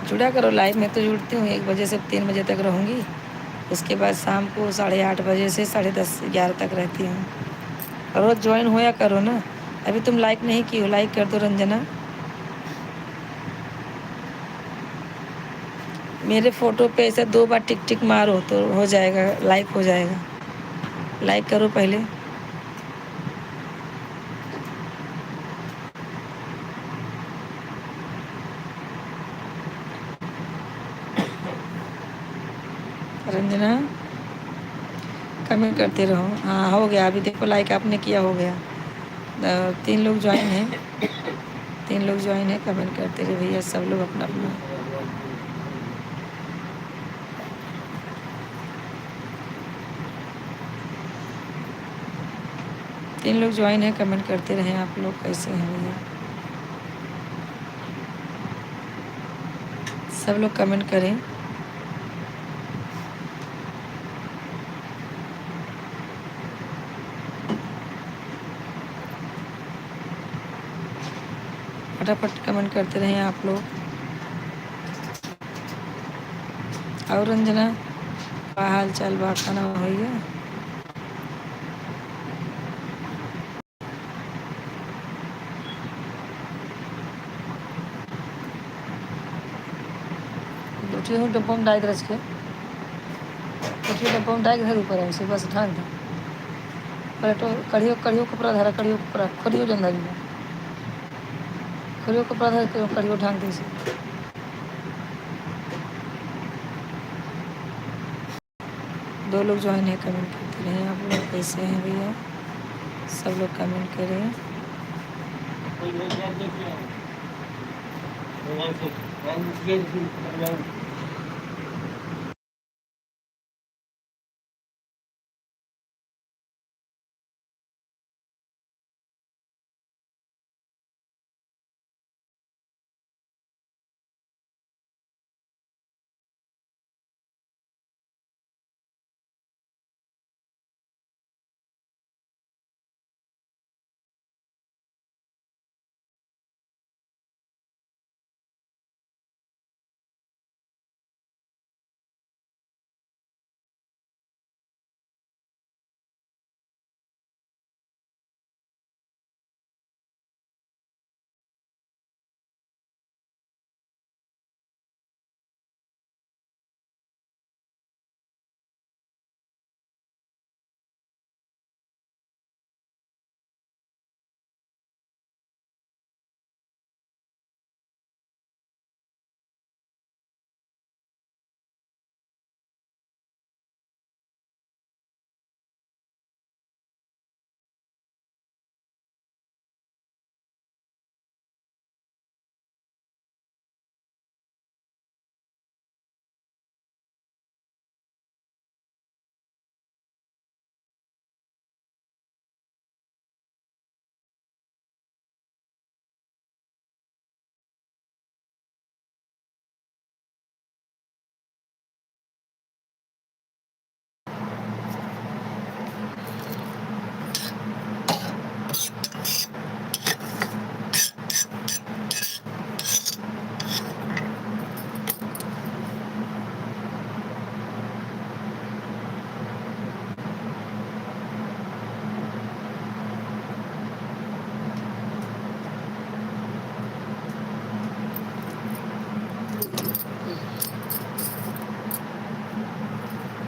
जुड़ा करो, लाइव में तो जुड़ती हूँ 1 बजे से 3 बजे तक रहूँगी, उसके बाद शाम को 8:30 बजे से 10:30 11 तक रहती हूँ। रोज़ ज्वाइन होया करो ना। अभी तुम लाइक नहीं की हो, लाइक कर दो रंजना। मेरे फ़ोटो पे ऐसे 2 बार टिक टिक मारो तो हो जाएगा, लाइक हो जाएगा। लाइक करो पहले। रंजना कमेंट करते रहो। हाँ हो गया, अभी देखो लाइक आपने किया, हो गया। 3 लोग ज्वाइन हैं, 3 लोग ज्वाइन हैं, कमेंट करते रहे भैया सब लोग अपना अपना। 3 लोग ज्वाइन हैं, कमेंट करते रहें। आप लोग कैसे हैं भैया? सब लोग कमेंट करें। फटाफट कमेंट करते रहें आप लोग। और रंजना का हाल चाल बा? खाना हो गया? उठी हूँ डब्बा में डाल के रख के, उठी डब्बा में डाल के घर ऊपर है उसे बस ढाक दो। पलटो, कढ़ियो कढ़ियो कपड़ा धरा, कढ़ियो कपड़ा, कढ़ियो जंदा भी कढ़ियो कपड़ा धर के कढ़ियो ढाक दे से। 2 लोग ज्वाइन है, कमेंट करते रहे। आप लोग कैसे हैं भैया? सब लोग कमेंट करें।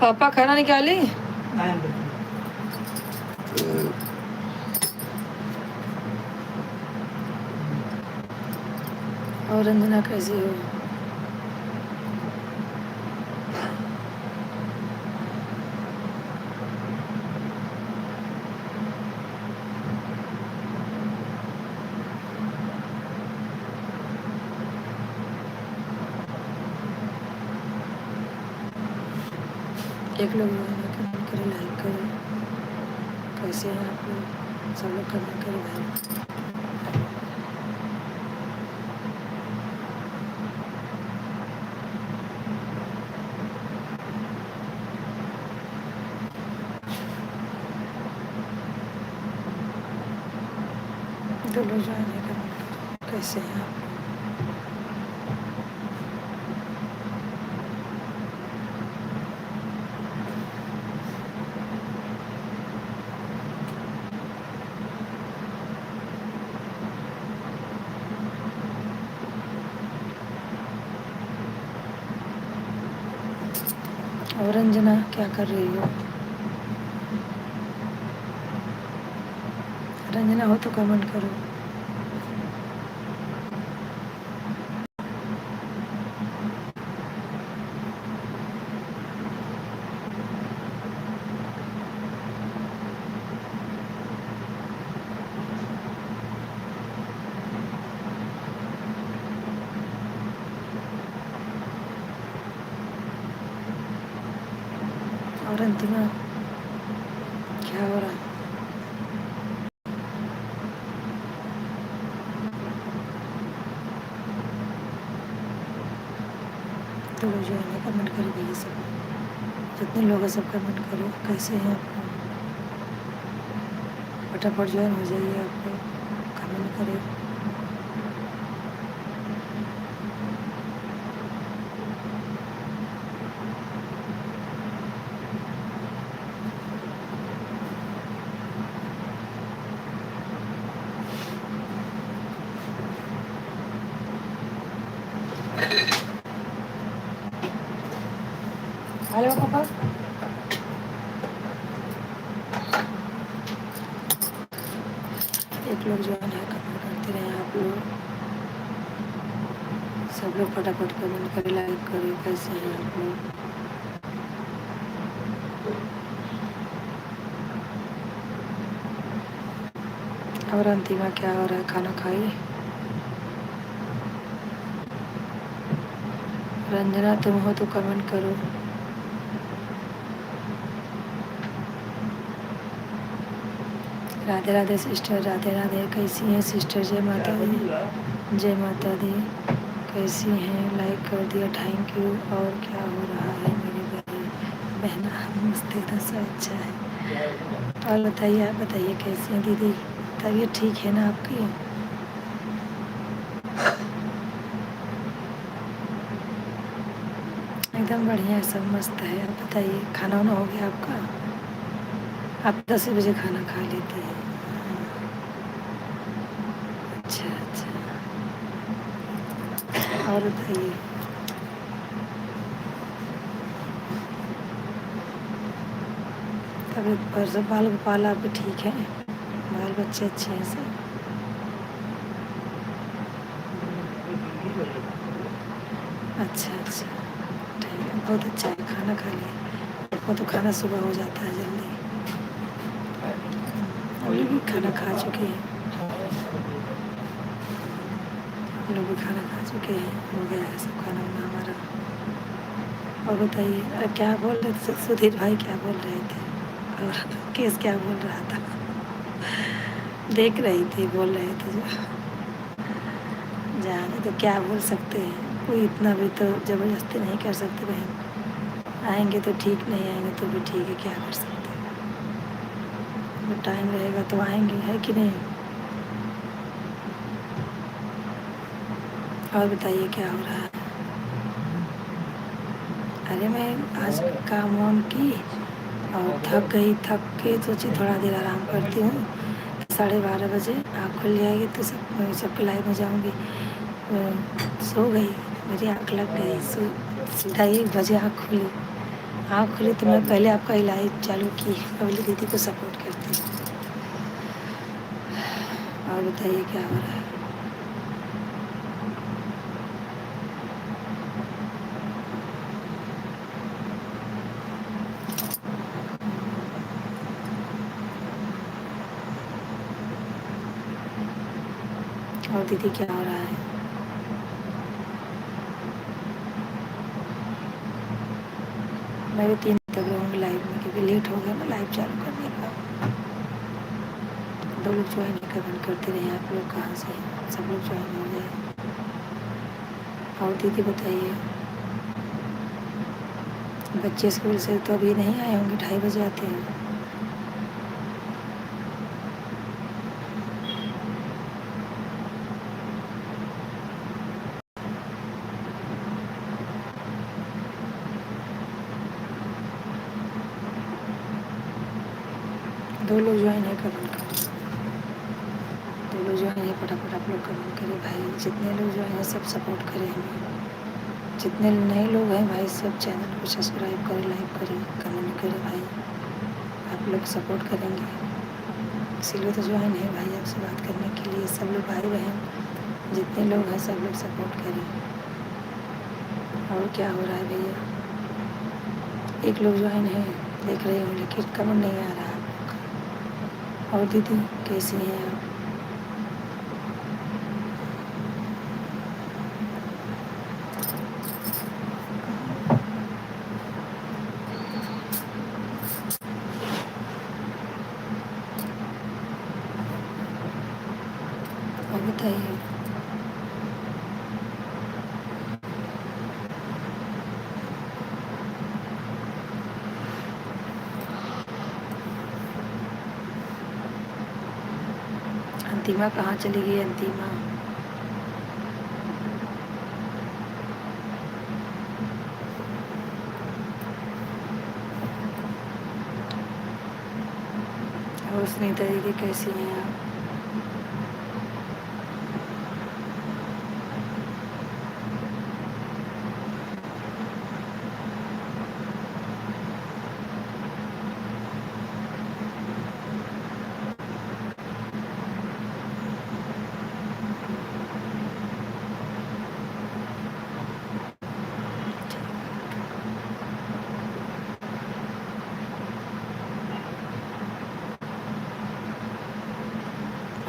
पापा खाना निकाली? और रंजना कैसी हो? एक लोग कमेंट करें, लाइक करें। कैसे हैं आप लोग? सब लोग कमेंट करें भाई। तो लोग जो है कमेंट करें, कैसे हैं आप? और रंजना क्या कर रही हो? रंजना हो तो कमेंट करो। और अंतिमा क्या हो रहा है? तो लोग जो है कमेंट करो भैया, सब जितने लोग हैं सब कमेंट करो, कैसे हैं आप लोग? फटाफट ज्वाइन हो जाइए आप लोग, कमेंट करें। हेलो पापा, एक लोग जो है कमेंट करते रहे आप लोग, सब लोग फटाफट कमेंट करें, लाइक करें। कैसे हैं आप लोग? और अंतिमा क्या हो रहा है? खाना खाई? रंजना तुम हो तो कमेंट करो। राधे राधे सिस्टर, राधे राधे। कैसी हैं सिस्टर? जय माता दी, जय माता दी। कैसी हैं? लाइक कर दिया, थैंक यू। और क्या हो रहा है मेरी बहना? नमस्ते, सब अच्छा है। और बताइए, आप बताइए कैसी हैं दीदी? तबीयत ठीक है ना आपकी? एकदम बढ़िया है, सब मस्त है। आप बताइए, खाना वाना हो गया आपका? आप 10 बजे खाना खा लेती हैं? अच्छा अच्छा। और बताइए, तबीयत पर सब बाल गोपाल आप भी ठीक हैं? बाल बच्चे अच्छे हैं सब? अच्छा अच्छा, ठीक है, बहुत अच्छा है। खाना खा लिया? आपको तो खाना सुबह हो जाता है जल्दी। हम लोग भी खाना खा चुके हैं, हम लोग भी खाना खा चुके हैं, हो गया है सब खाना वाना हमारा। और बताइए, क्या बोल रहे थे सुधीर भाई? क्या बोल रहे थे? और केस क्या बोल रहा था? देख रही थी, बोल रहे थे जो जाने तो क्या बोल सकते हैं, कोई इतना भी तो ज़बरदस्ती नहीं कर सकते बहन। आएंगे तो ठीक, नहीं आएंगे तो भी ठीक है, क्या कर सकते हैं। वो टाइम रहेगा तो आएंगे, है कि नहीं? और बताइए क्या हो रहा है? अरे मैं आज काम वाम की और थक गई, थक के सोची थोड़ा देर आराम करती हूँ। 12:30 बजे आँख खुल जाएगी तो सबके लाइव में जाऊँगी। सो गई, मेरी आँख लग गई, सीधा 1 बजे आँख खुली। आँख खुली तो मैं पहले आपका ही लाइव चालू की, पहले दीदी को सपोर्ट करती हूँ। और बताइए क्या हो रहा है? और दीदी क्या हो रहा है? मैं भी 3 तक रहूँगी लेट हो गया ना लाइव चालू करने का। 2 लोग ज्वाइन कमेंट करते रहे, आप लोग कहाँ से हैं? सब लोग ज्वाइन हो गए। और दीदी बताइए, बच्चे स्कूल से तो अभी नहीं आए होंगे, 2:30 बजे आते हैं। दो लोग ज्वाइन है, कमेंट करो। 2 लोग ज्वाइन है, फटाफट आप लोग कमेंट करें भाई। जितने लोग ज्वाइन है सब सपोर्ट करें हमें। जितने नए लोग हैं भाई सब चैनल को सब्सक्राइब करें, लाइक करें, कमेंट करें भाई। आप लोग सपोर्ट करेंगे इसीलिए तो ज्वाइन है भाई, आपसे बात करने के लिए। सब लोग भाई बहन जितने लोग हैं सब लोग सपोर्ट करें। और क्या हो रहा है भैया? एक लोग ज्वाइन है देख रहे हो, लेकिन कमेंट नहीं आ रहा है आप लोग का। और दीदी कैसी हैं आप? और बताइए। अंतिमा कहाँ चली गई? अंतिमा और सुनीता दीदी कैसी हैं आप?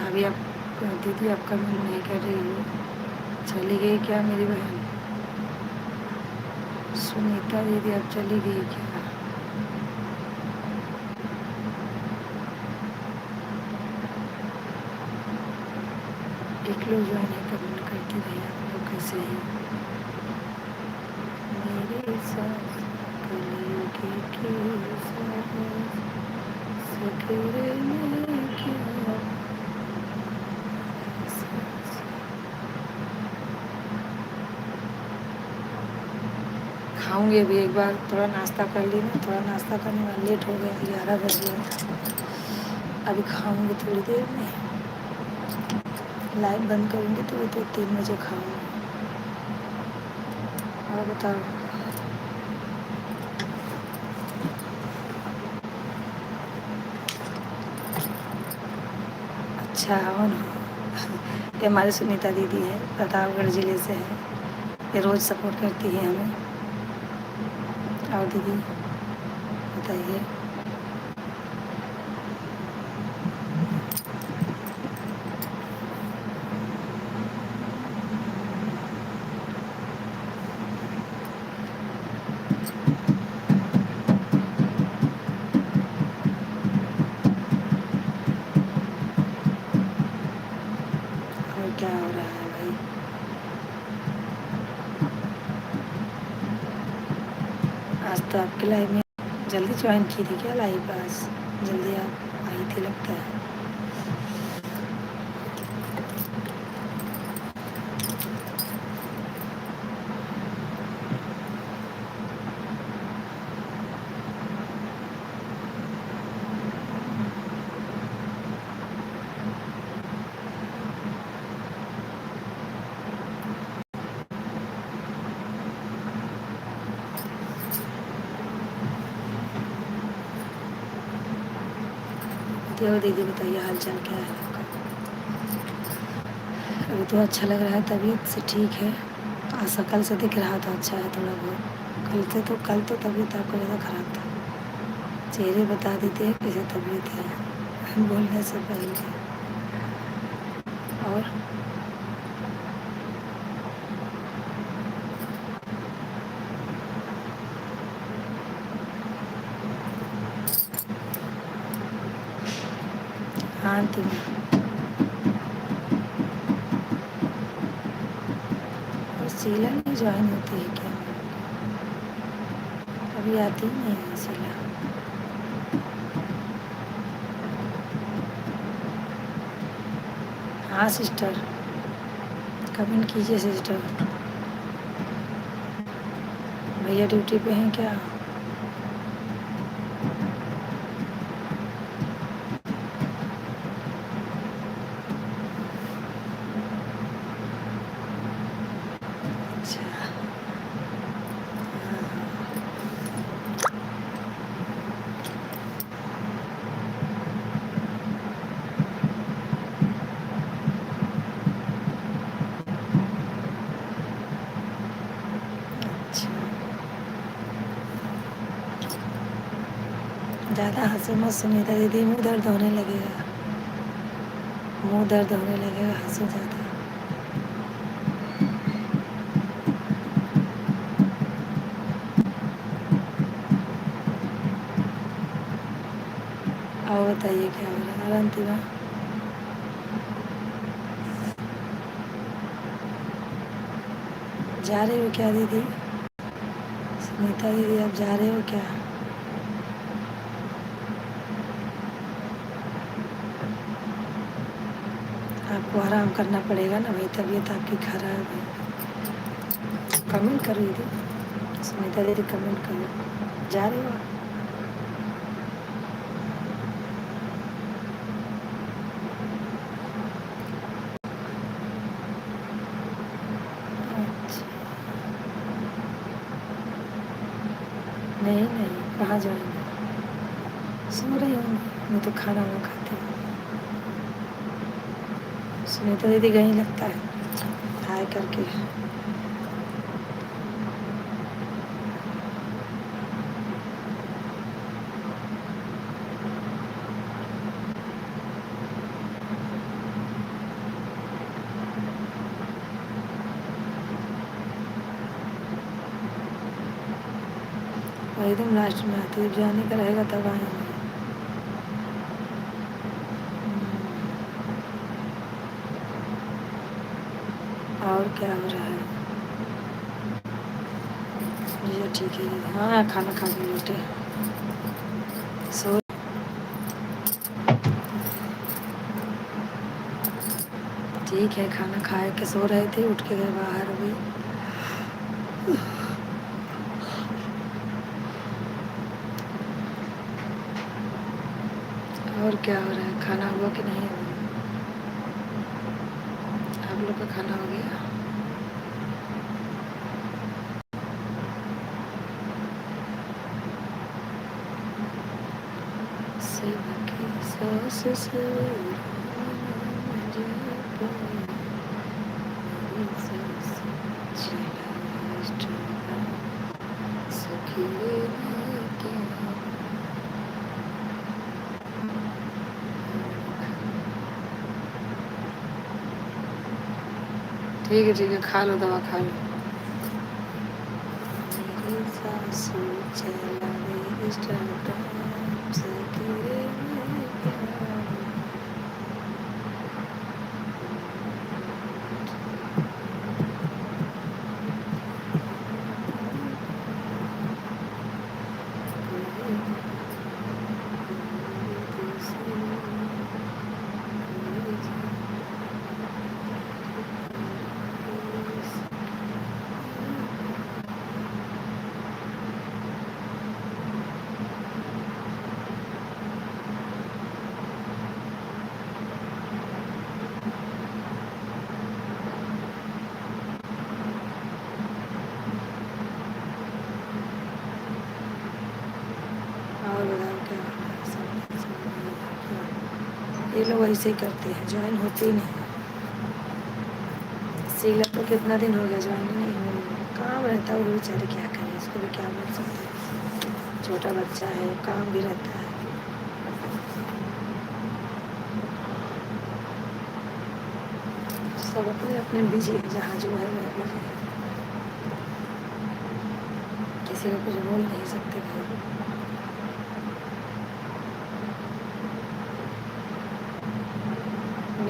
अभी आप दीदी आपका मन नहीं कर रही हो? चली गई क्या मेरी बहन सुनीता दीदी? आप चली गई क्या? एक लोग जो है कमेंट करते रहे, आप लोग कैसे हैं? मेरे साथ कलियुगी की सांस सकेरे में क्या सांस। खाऊंगी अभी, एक बार थोड़ा नाश्ता कर ली ना, थोड़ा नाश्ता करने में लेट हो गया, 11 बज गया। अभी खाऊंगी थोड़ी देर में, लाइट बंद करूंगी तो 3 बजे खाऊंगी। और बताओ। अच्छा हो ना। ये हमारी सुनीता दीदी है, प्रतापगढ़ ज़िले से है। ये रोज़ सपोर्ट करती है हमें। और दीदी बताइए। और क्या हो रहा है भाई? आज तो आपके लाइव में जल्दी ज्वाइन की थी क्या लाइव? आज जल्दी आप आई थी लगता है। तो दीदी बताइए हाल चाल क्या है आपका? अभी तो अच्छा लग रहा है, तबीयत से ठीक है। आज कल से दिख रहा था अच्छा है थोड़ा बहुत। कल तो तबीयत आपको ज़्यादा ख़राब था। चेहरे बता देते हैं कैसे तबीयत है बोलने से पहले। और शांति में। और शीला नहीं ज्वाइन होती है क्या? अभी आती ही नहीं है शीला। हाँ सिस्टर, कमेंट कीजिए सिस्टर। भैया ड्यूटी पे हैं क्या? अच्छा, अच्छा। ज़्यादा हंसे मत सुनीता दीदी, मुँह दर्द होने लगेगा, मुँह दर्द होने लगेगा हंसो ज़्यादा। और बताइए क्या हो रहा है अंतिमा? जा रहे हो क्या दीदी? सुनीता दीदी आप जा रहे हो क्या? आपको आराम करना पड़ेगा ना भाई, तबीयत आपकी खराब है। कमेंट करो दीदी, सुनीता दीदी कमेंट करो। जा रहे हो? अच्छा, नहीं नहीं, कहाँ जाएंगे? सो रही हूँ मैं तो, खाना वाना खाती हूँ। सुनीता दीदी गई लगता है, हाय करके। और एकदम लास्ट में आती है, जब जाने का रहेगा तब आएंगे। और क्या हो रहा है? जी ठीक है दीदी, हाँ खाना खा के लेटे सो। ठीक है, खाना खाए के सो रहे थे, उठ के गए बाहर अभी। और क्या हो रहा है? खाना हुआ कि नहीं हुआ? आप लोग का खाना हो गया? सबकी सांस से मेरी सांस चला सखी ने क्या। ठीक है, खा लो, दवा खा लो। मेरी सासू चला गई इंस्टाग्राम से, गिरे मेरे प्यार। और बताओ क्या हो रहा है? ये लोग ऐसे ही करते हैं, ज्वाइन होते ही नहीं। शीला तो कितना दिन हो गया ज्वाइन नहीं हुई, काम रहता है, वो बेचारे क्या करें, इसको भी क्या बोल सकते हैं। छोटा बच्चा है, काम भी रहता है। सब अपने अपने बिजी है, जहाँ जो है वह बिजी है, किसी को कुछ बोल नहीं सकते भाई।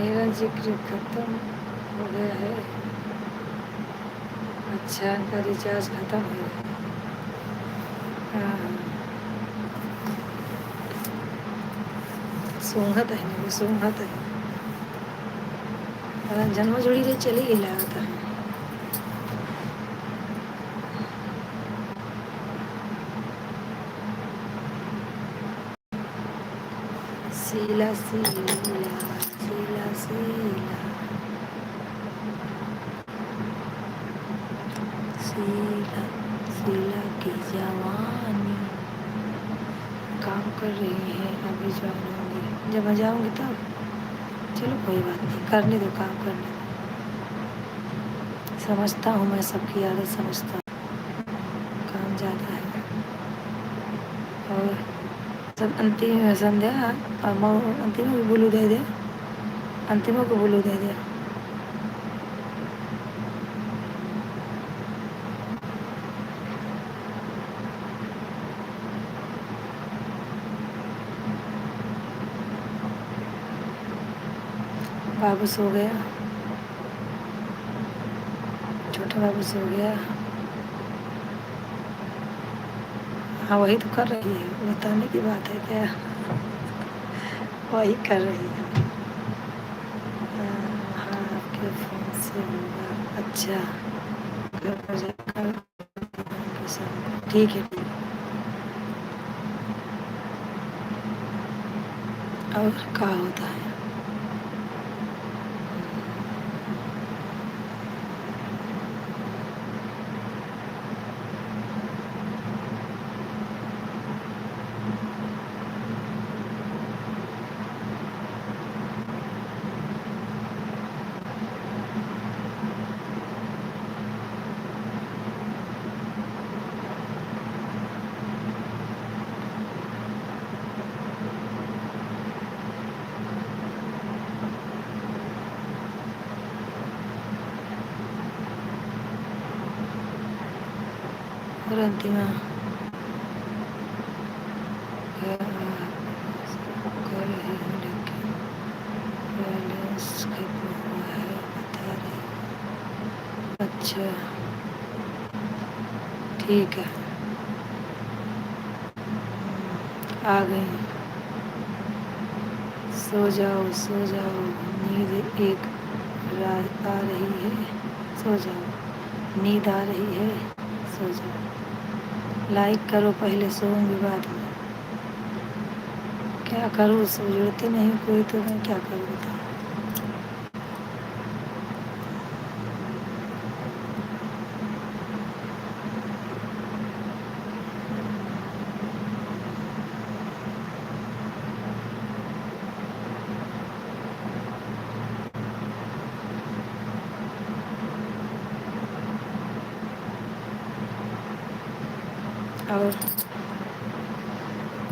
मेरा जिक्र खत्म हो गया है। अच्छा, इनका रिचार्ज खत्म हो गया। हाँ, सूंघत है नहीं, सूंघत है। जन्म जोड़ी रे चली गई लागत। शीला शीला शीला शीला शीला शीला की जवानी काम कर रही है, अभी ज्वाइन होंगी। जब मैं जाऊँगी तब चलो कोई बात नहीं, करने दो, काम करने दो। समझता हूँ मैं सबकी आदत, समझता हूँ, काम ज़्यादा है। और सब अंतिम संध्या और अंतिम को बोलू दे दे, अंतिमों को बोलू दे दे। बाबू सो गया, छोटा बाबू सो गया। हाँ, वही तो कर रही है, बताने की बात है क्या? वही कर रही है। हाँ, आपके फ़ोन से होगा। अच्छा, घर पर जाकर ठीक है, ठीक है। और क्या होता है? और अंतिमा कर रही हूँ, लेकिन बैलेंस खत्म हुआ है, बता रही। अच्छा, ठीक है, आ गई। सो जाओ, सो जाओ, नींद एक रात आ रही है, सो जाओ, नींद आ रही है, सो जाओ। लाइक करो पहले, सोऊंगी बाद में। क्या करूँ, सो जुड़ते नहीं कोई, तो मैं क्या करूँ बताओ। और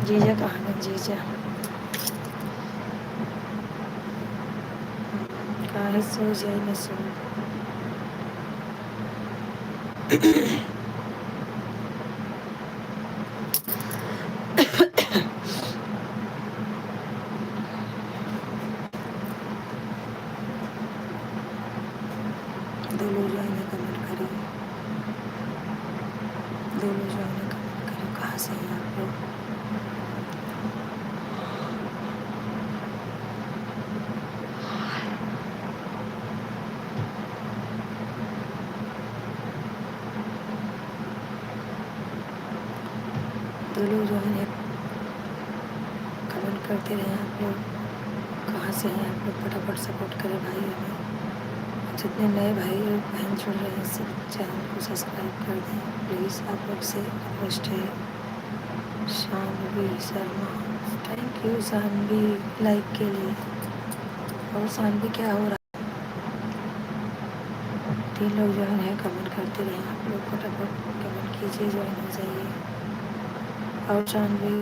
जीजा कहाँ है? जीजा कहाँ है? सो जाए मैं सो। दो लोग जो है कमेंट करें, दो लोग जो है कमेंट करें, कहाँ से हैं आप लोग? दो लोग जो है कमेंट करते रहे आप लोग, कहाँ से हैं आप लोग? फटाफट सपोर्ट करें भाई हमें। जितने नए भाई और बहन जुड़ रहे हैं, सब चैनल को सब्सक्राइब कर दें प्लीज़, आप लोग से रिक्वेस्ट है। Shanvi Sharma, thank you Shanvi like के लिए। और शानवी क्या हो रहा है? 3 लोग ज्वाइन है, कमेंट करते रहे आप लोग, फटाफट कमेंट कीजिए, ज्वाइन हो जाइए। और शानवी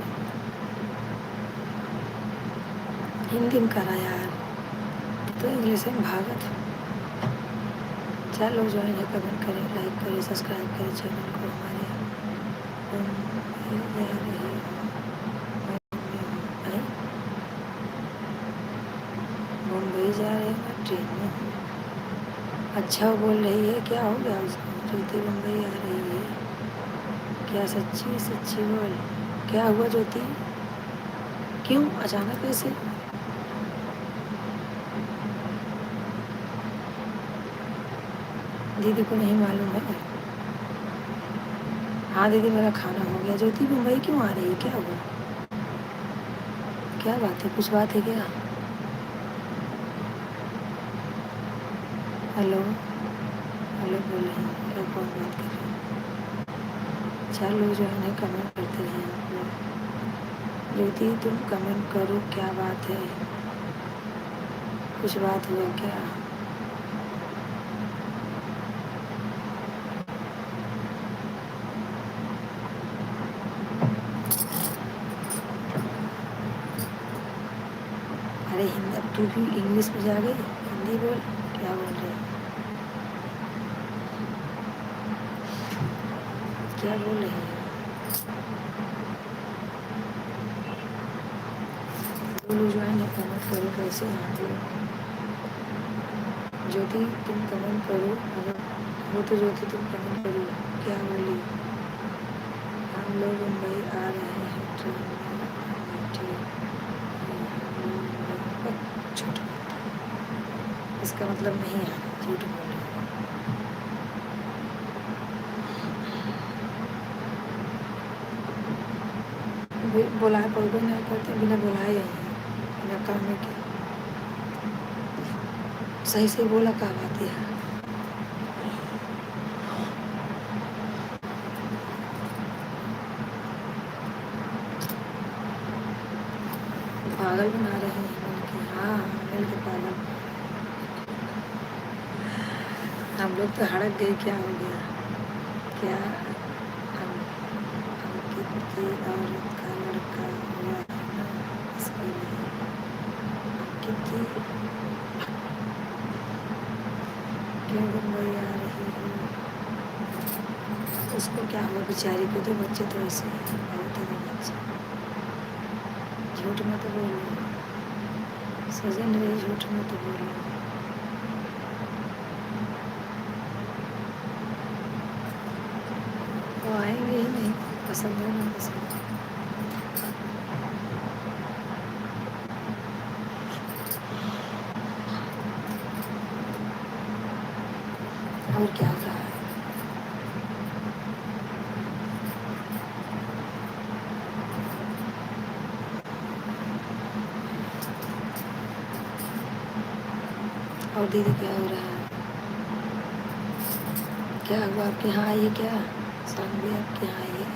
हिंदी में करा यार, तो इंग्लिश में भागत। 4 लोग ज्वाइन है, कमेंट करें, लाइक करें, सब्सक्राइब करें चैनल को हमारे। मुंबई मुंबई जा रहे हैं, मैं ट्रेन में हूँ। अच्छा बोल रही है, क्या हो गया उसको? ज्योति मुंबई आ रही है क्या? सच्ची सच्ची बोल, क्या हुआ ज्योति? क्यों अचानक ऐसे? दीदी को नहीं मालूम है। हाँ दीदी मेरा खाना हो गया। ज्योति मुंबई क्यों आ रही है, क्या हुआ? क्या बात है, कुछ बात है क्या? हेलो हेलो बोल रहे हैं क्या? कौन बात कर रहे हैं? 4 लोग जो है ना कमेंट करते रहे आप लोग। ज्योति तुम कमेंट करो, क्या बात है? कुछ बात हुआ क्या? अरे हिंदी, अब तू भी इंग्लिश में जा गई, हिंदी बोल। क्या बोल रहे हैं? क्या बोल रहे हैं? बोलो जो है ना कमेंट करो, कैसे हैं आप लोग? ज्योति तुम कमेंट करो, अगर वो तो ज्योति तुम कमेंट करो, क्या बोली? हम लोग मुंबई आ रहे हैं ट्रेन में बैठे हैं, हम लोग मुंबई। झूठ, इसका मतलब नहीं है, झूठ बोल रहे हैं। बुलाए कोई भी नहीं करते, बिना बुलाए ही हैं, बिना काम में के। सही से बोला, क्या बात है? पागल बना रहे हैं मिल के। हाँ मिल के पागल। हम लोग तो हड़क गए, क्या हो गया? क्या अंकित की औरत का लड़का हुआ है ना, इसके लिए। अंकित की क्यों मुंबई आ रही है? उसको क्या हुआ बेचारी को? तो बच्चे तो ऐसे ही बहुत है बच्चे। झूठ मत बोलो सजन रे, झूठ मत बोलो। वो आएंगे ही नहीं, पसंद है ना पसंद। और क्या हो रहा है? और दीदी क्या हो रहा है? क्या हुआ आपके यहाँ आई है क्या? सानवी आपके यहाँ आई है?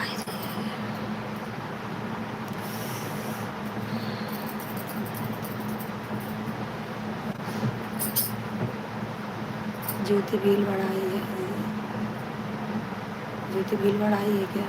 आई रे। ज्योति भील बढ़ाई है? ज्योति भील बढ़ाई है क्या?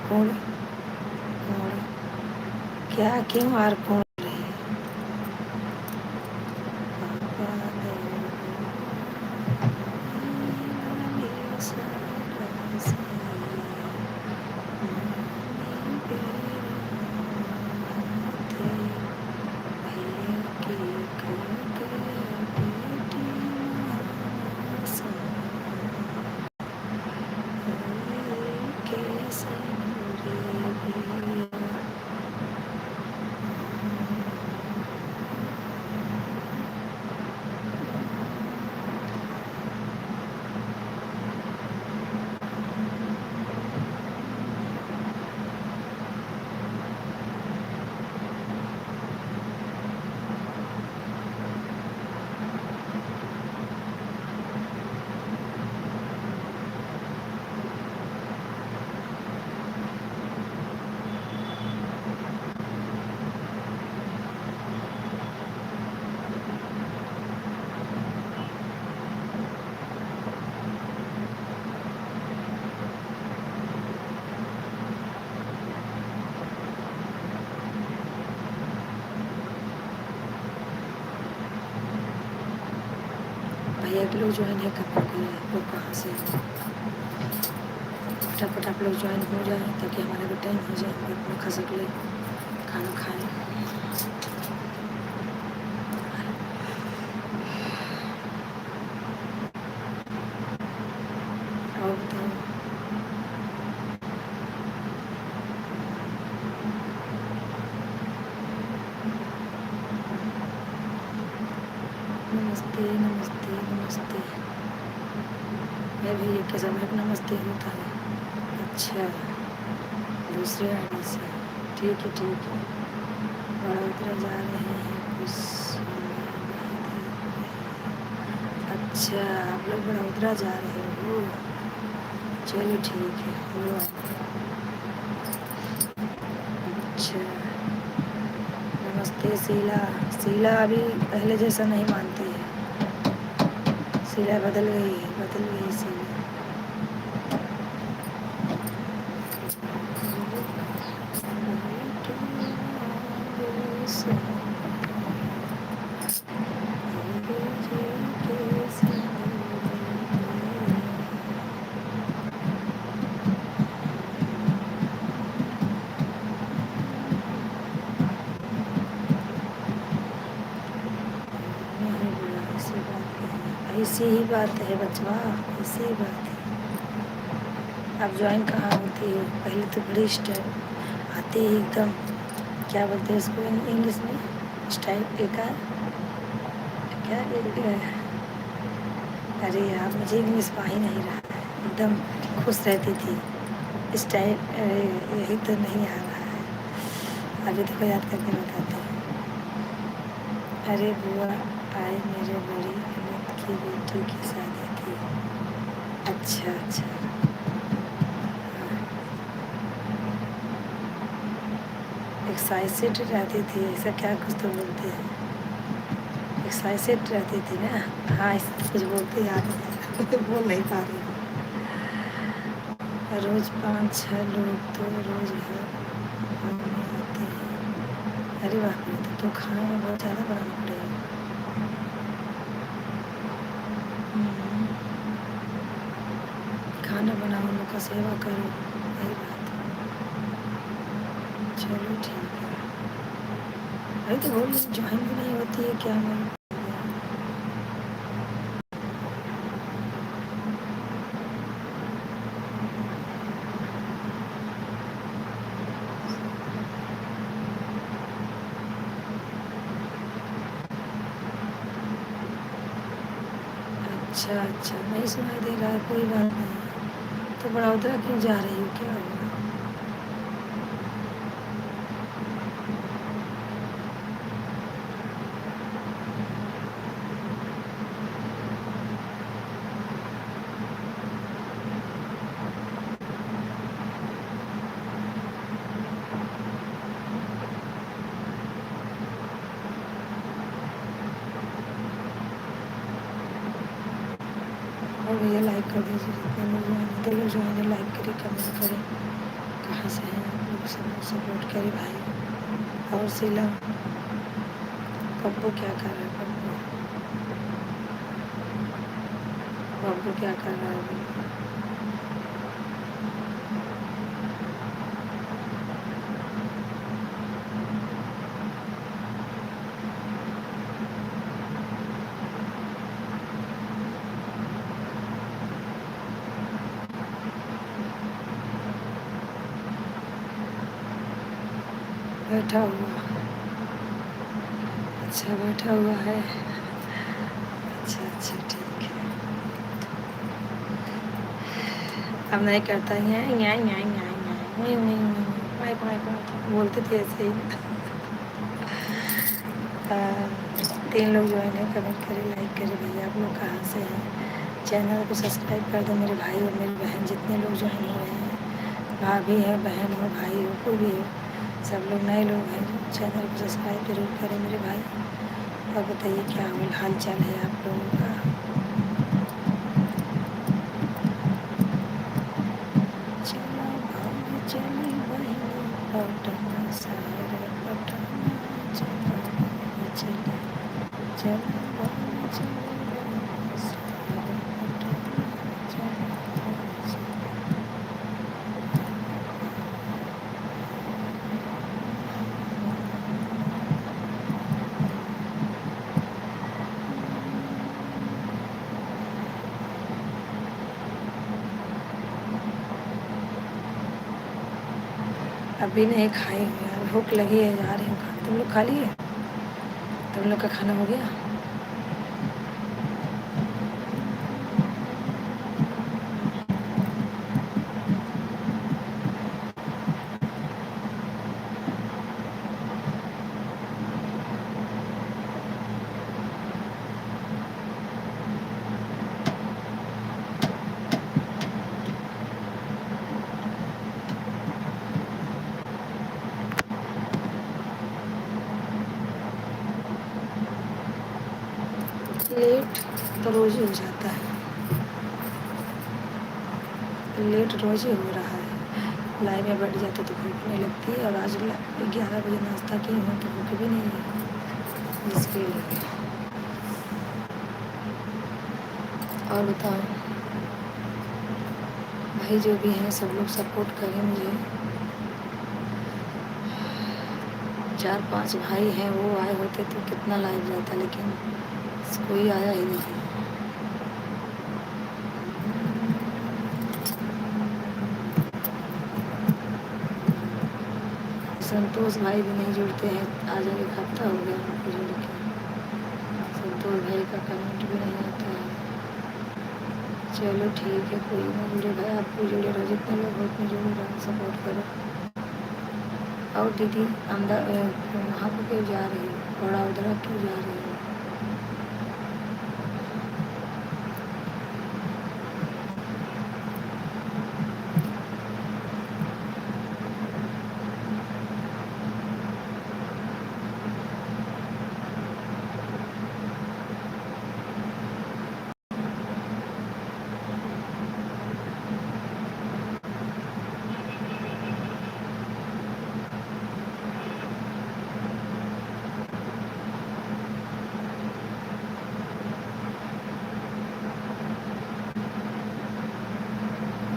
कौन कौन क्या क्यों आर कौन रहे? भैया के लोग ज्वाइन है कमेंट करिए, आप लोग कहाँ से हो। फटाफट आप लोग ज्वाइन हो जाए ताकि हमारा भी टाइम हो जाए, हम अपना खा सक ले, खाना खाएं। और बताओ। नमस्ते नमस्ते नमस्ते। मैं भी ये कैसा में नमस्ते होता है। अच्छा, दूसरे आईडी से, ठीक है ठीक है। बड़ोदरा जा रहे हैं कुछ अच्छा, आप लोग बड़ोदरा जा रहे हो, चलो ठीक है हो। अच्छा, नमस्ते शीला। शीला अभी पहले जैसा नहीं मानती है, शीला बदल गई है, बदल गई शीला। ऐसी ही बात है बचवा, ऐसी ही बात है। आप ज्वाइन कहाँ होती हो, पहले तो बड़ी स्टाइल आती है एकदम, क्या बोलते हैं इसको इंग्लिश में, स्टाइल एक क्या अरे यार मुझे इंग्लिश पा ही नहीं रहा है, एकदम खुश रहती थी स्टाइल, यही तो नहीं आ रहा है। अभी तो याद करके बताते हैं। अरे बुआ आए मेरे बड़ी ननद की बेटी की शादी थी। अच्छा अच्छा, एक्साइटेड रहती थी, ऐसा क्या कुछ तो बोलते हैं, एक्साइटेड रहती थी ना। हाँ कुछ बोलते याद नहीं बोल नहीं पा रही। रोज़ 5-6 लोग तो रोज़ घर घूमने आते हैं। अरे बाप रे, तो खाना में बहुत ज़्यादा बनाना पड़ेगा। खाना बनाओ, लोग का सेवा करो, यही बात है। चलो ठीक है। अरे तो बोल ज्वाइन भी नहीं होती है क्या मैं। अच्छा अच्छा, नहीं सुनाई दे रहा है, कोई बात नहीं। तो बड़ौदा क्यों जा रही हो, क्या हुआ। और भैया लाइक कर दीजिए, जितने लोग जो लोग जो है लाइक करें, कमेंट करें, कहाँ से हैं आप लोग, सब सपोर्ट करें भाई। और शीला पप्पू क्या कर रहा है, पप्पू पप्पू क्या कर रहा है। बैठा हुआ, अच्छा बैठा हुआ है। अच्छा अच्छा ठीक है, अब नहीं करता बोलते थे ऐसे ही। 3 लोग ज्वाइन है, कमेंट करें, लाइक करें भैया। आप लोग कहाँ से हैं, चैनल को सब्सक्राइब कर दो मेरे भाई और मेरी बहन, जितने लोग ज्वाइन हो रहे हैं, भाभी है, बहन हो, भाई हो, कोई भी हो, सब लोग नए लोग हैं, चैनल को सब्सक्राइब जरूर करें मेरे भाई। और बताइए क्या हाल चाल है आप लोगों का। चलो भाभी चली बहनी पटना शहर पटना, चलो भाभी चली, चलो भाभी चली बहनी। अभी नहीं खाई हूँ यार, भूख लगी है, जा रही हूँ खाने। तुम लोग खा लिए? तुम लोग का खाना हो गया? लेट तो रोज़ ही हो जाता है, लेट रोज़ ही हो रहा है। लाइन में बैठ जाते तो भूख नहीं लगती, और आज 11 बजे नाश्ता की हूँ तो भूख भी नहीं है इसके लिए। और बताओ भाई, जो भी हैं सब लोग सपोर्ट करें मुझे। 4-5 भाई हैं, वो आए होते तो कितना लाइव जाता, लेकिन कोई आया ही नहीं। संतोष भाई भी नहीं जुड़ते हैं, आज एक हफ्ता हो गया उनको जुड़ के। संतोष भाई का कमेंट भी नहीं आता है। चलो ठीक है, कोई ना जुड़े भाई, आप भी जुड़े रहो, जितने लोग हो उतने जुड़े रहो, सपोर्ट करो। और दीदी अंदर वहाँ पर क्यों जा रही हो, बड़ा उधर क्यों जा रही हो?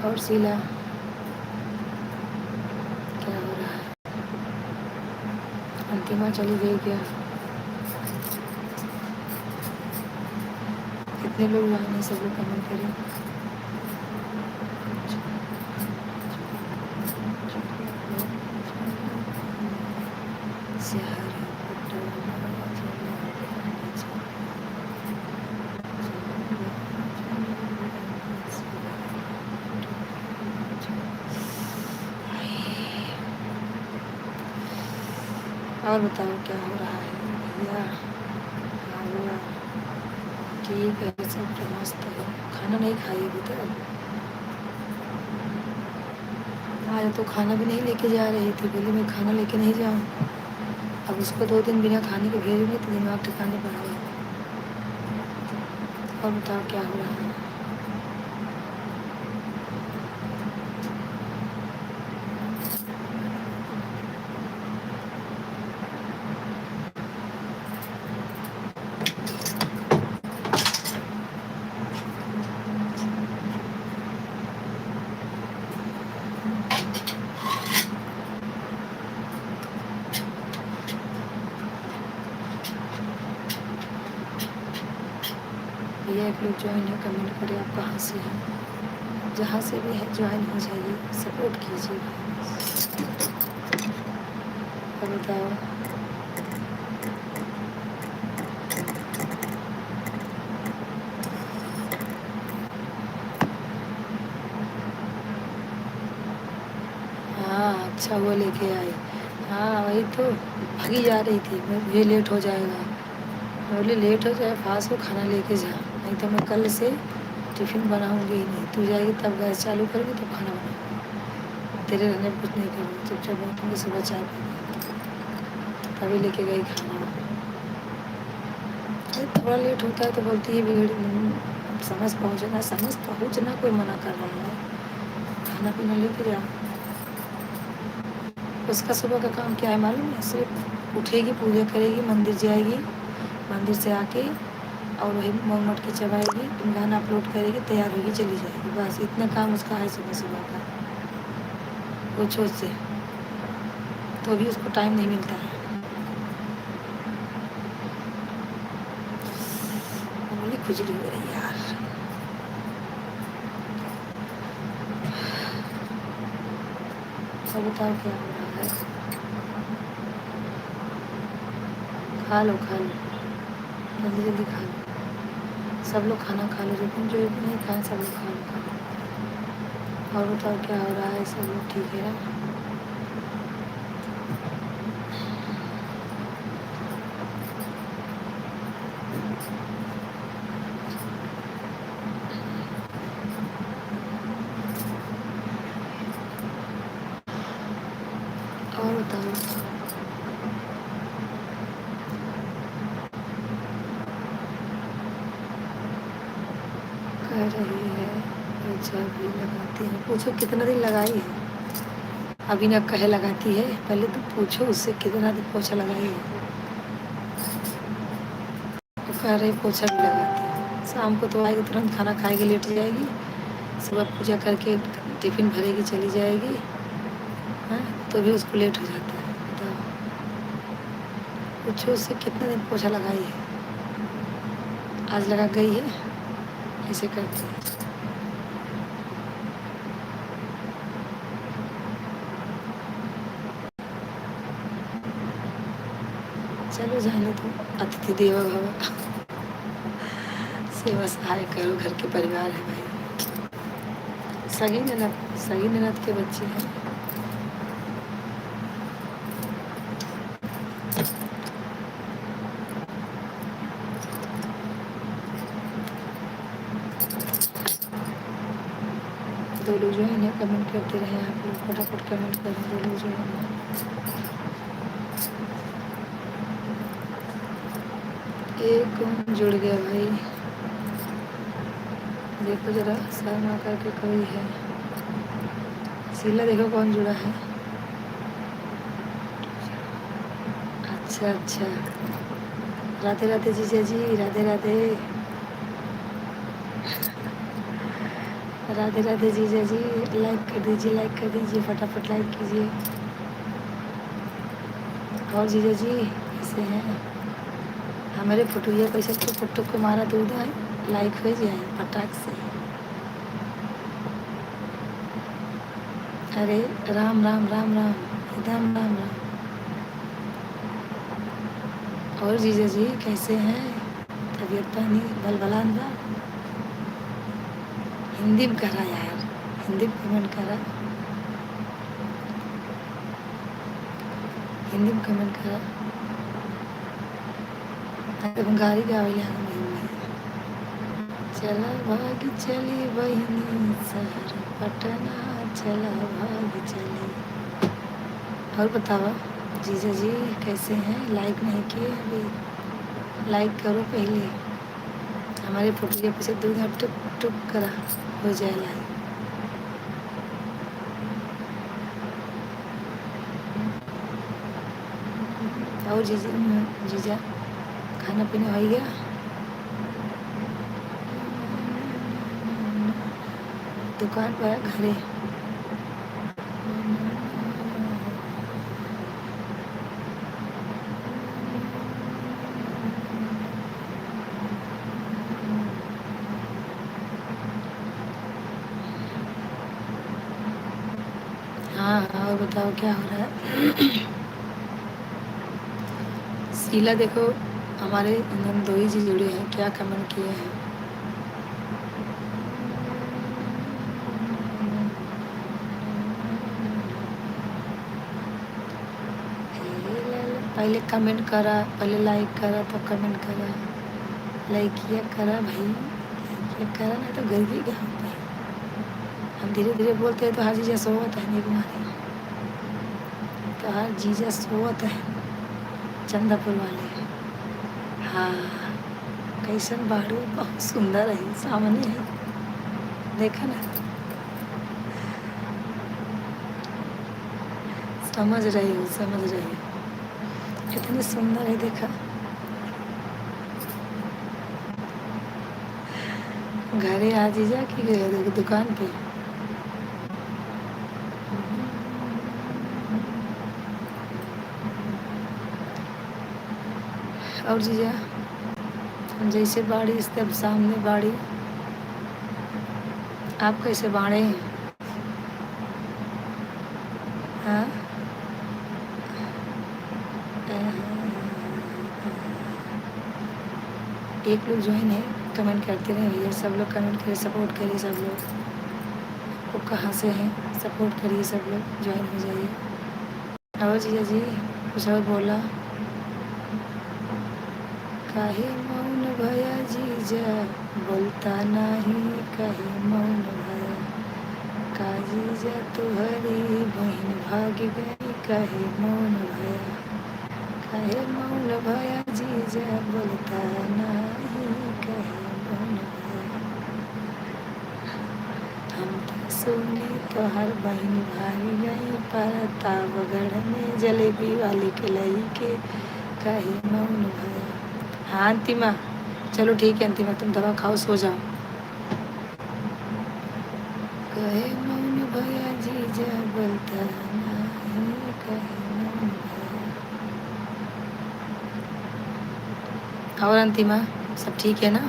और शीला क्या हो रहा है? अंतिमा चली गई क्या? कितने लोग आए हैं, सब लोग कमेंट करें। और बताओ क्या हो रहा है भैया? हाँ भैया ठीक है, सब तो मस्त है। खाना नहीं खाई अभी तक? आज तो खाना भी नहीं लेके जा रही थी, बोली मैं खाना लेके नहीं जाऊँ। अब उसको 2 दिन बिना खाने के भेजूँगी तो दिमाग ठिकाने पर आएगा। और बताओ क्या हो रहा है? भैया एक लोग ज्वाइन है, कमेंट करें आप कहाँ से हैं। जहाँ से भी है ज्वाइन हो जाइए, सपोर्ट कीजिए। और बताओ हाँ अच्छा हुआ लेके आई। हाँ वही तो, भागी जा रही थी मैं, ये लेट हो जाएगा। बोले लेट हो जाए, फास्ट हो, खाना लेके जा, नहीं तो मैं कल से टिफ़िन बनाऊंगी ही नहीं। तू जाएगी तब गैस चालू करेगी तो खाना बनाऊंगी, तेरे रहने पर कुछ नहीं करूँगी। चुपचाप बैठूँगी, सुबह चाय पीऊँगी। तभी लेके गई खाना। अरे थोड़ा लेट होता है तो बोलती है बिगड़, समझ पहुँचना, समझ पहुँचना कोई मना कर रहा है, खाना पीना लेके जा। उसका सुबह का काम क्या है मालूम है? सिर्फ उठेगी, पूजा करेगी, मंदिर जाएगी, मंदिर से आके और वही मोम मटकी चबाएगी, गाना अपलोड करेगी, तैयार होगी, चली जाएगी। बस इतना काम उसका है सुबह सुबह का। पूछो उससे, तो भी उसको टाइम नहीं मिलता है। बोली खुजली हो रही यार। सब बताओ क्या हो रहा है? खा लो खा लो, जल्दी जल्दी खा लो। सब लोग खाना खा लो, लेकिन जो नहीं खाए सब लोग खा लो खा लो। और बताओ क्या हो रहा है, सब लोग ठीक है ना? और बताओ। कह रही है पोछा भी लगाती है, पूछो कितना दिन लगाई है। अभी ना कहे लगाती है, पहले तो पूछो उससे कितना दिन पोछा लगाई है। वो कह रही पोछा भी लगाती है। शाम को तो आएगी, तुरंत खाना खाएगी, लेट जाएगी, सुबह पूजा करके टिफिन भरेगी चली जाएगी। हाँ, तो भी उसको लेट हो जाता है। बताओ, पूछो उससे कितने दिन पोछा लगाई है। आज लगा गई है, ऐसे करती है। चलो जाने दो, अतिथि देवो भव। सेवा सहाय करो, घर के परिवार है भाई। सगी ननद के बच्चे हैं। दो लोग जो है ना कमेंट करते रहे, आप लोग फटाफट कमेंट करें। दो लोग जो है ना, एक कौन जुड़ गया भाई, देखो जरा शर्मा करके कोई है। शीला देखो कौन जुड़ा है। अच्छा अच्छा, राधे राधे जीजा जी, राधे राधे। राधे राधे जीजा जी, लाइक कर दीजिए, लाइक कर दीजिए, फटाफट लाइक कीजिए। और जीजा जी कैसे हैं? हमारे फोटोया कैसे तो फोटो को मारा दूध है, लाइक हो जाए फटाक से। अरे राम राम राम राम, एकदम राम राम। और जीजा जी कैसे हैं? तबीयत पानी बलबलान बा? हिंदी में करा यार, हिंदी में कमेंट करा, हिंदी में कमेंट करा। गाड़ी गावेला में चला भाग चली बहिनी शहर पटना, चला भाग चली। और बताओ जीजा जी कैसे हैं? लाइक नहीं किए अभी, लाइक करो पहले। हमारे फोटो के पीछे दूध टुक टुक करा हो जाए लाइक। और जीजा खाना पीना हो गया? दुकान पर घरे? हाँ हाँ, और बताओ क्या हो रहा है? शीला देखो हमारे नंदोई जी जुड़े हैं, क्या कमेंट किए हैं। पहले कमेंट करा, पहले लाइक करा, तब कमेंट करा। लाइक किया करा भाई, लाइक किया करा, ना तो घर की गाँव पे हम धीरे धीरे बोलते हैं तो हर जीजा सोवत है नहीं तुम्हारे, तो हर जीजा सोवत है चंदापुर वाले। हाँ, कैसन बाड़ू, बहुत सुंदर है, सामने है, देखा ना? समझ रही हूँ, समझ रही हूँ, कितनी सुंदर है, देखा? घरे आ जीजा की दुकान पे? और जीजा जैसे बाड़ी इस तब सामने बाड़ी, आप कैसे बाड़े हैं? हाँ एक लोग ज्वाइन है, कमेंट करते रहे भैया, सब लोग कमेंट करिए, सपोर्ट करिए सब लोग। वो कहाँ से हैं, सपोर्ट करिए सब लोग, ज्वाइन हो जाइए। और जीजा जी कुछ और बोला, काहे मौन भया जीजा बोलता नहीं, काहे मौन भया, का जीजा तुहरी बहन भाग गई, काहे मौन भया, काहे मौन भया जीजा बोलता नहीं, काहे मौन भया। हम तो सुनी तो हर बहन भाग गई, प्रतापगढ़ में जलेबी वाली के लई के, काहे मौन भया। हाँ अंतिमा, चलो ठीक है अंतिमा, तुम दवा खाओ, सो जाओ। कहे मौन भया जीजा बोलता नहीं, कहे मौन भया। और अंतिमा सब ठीक है ना?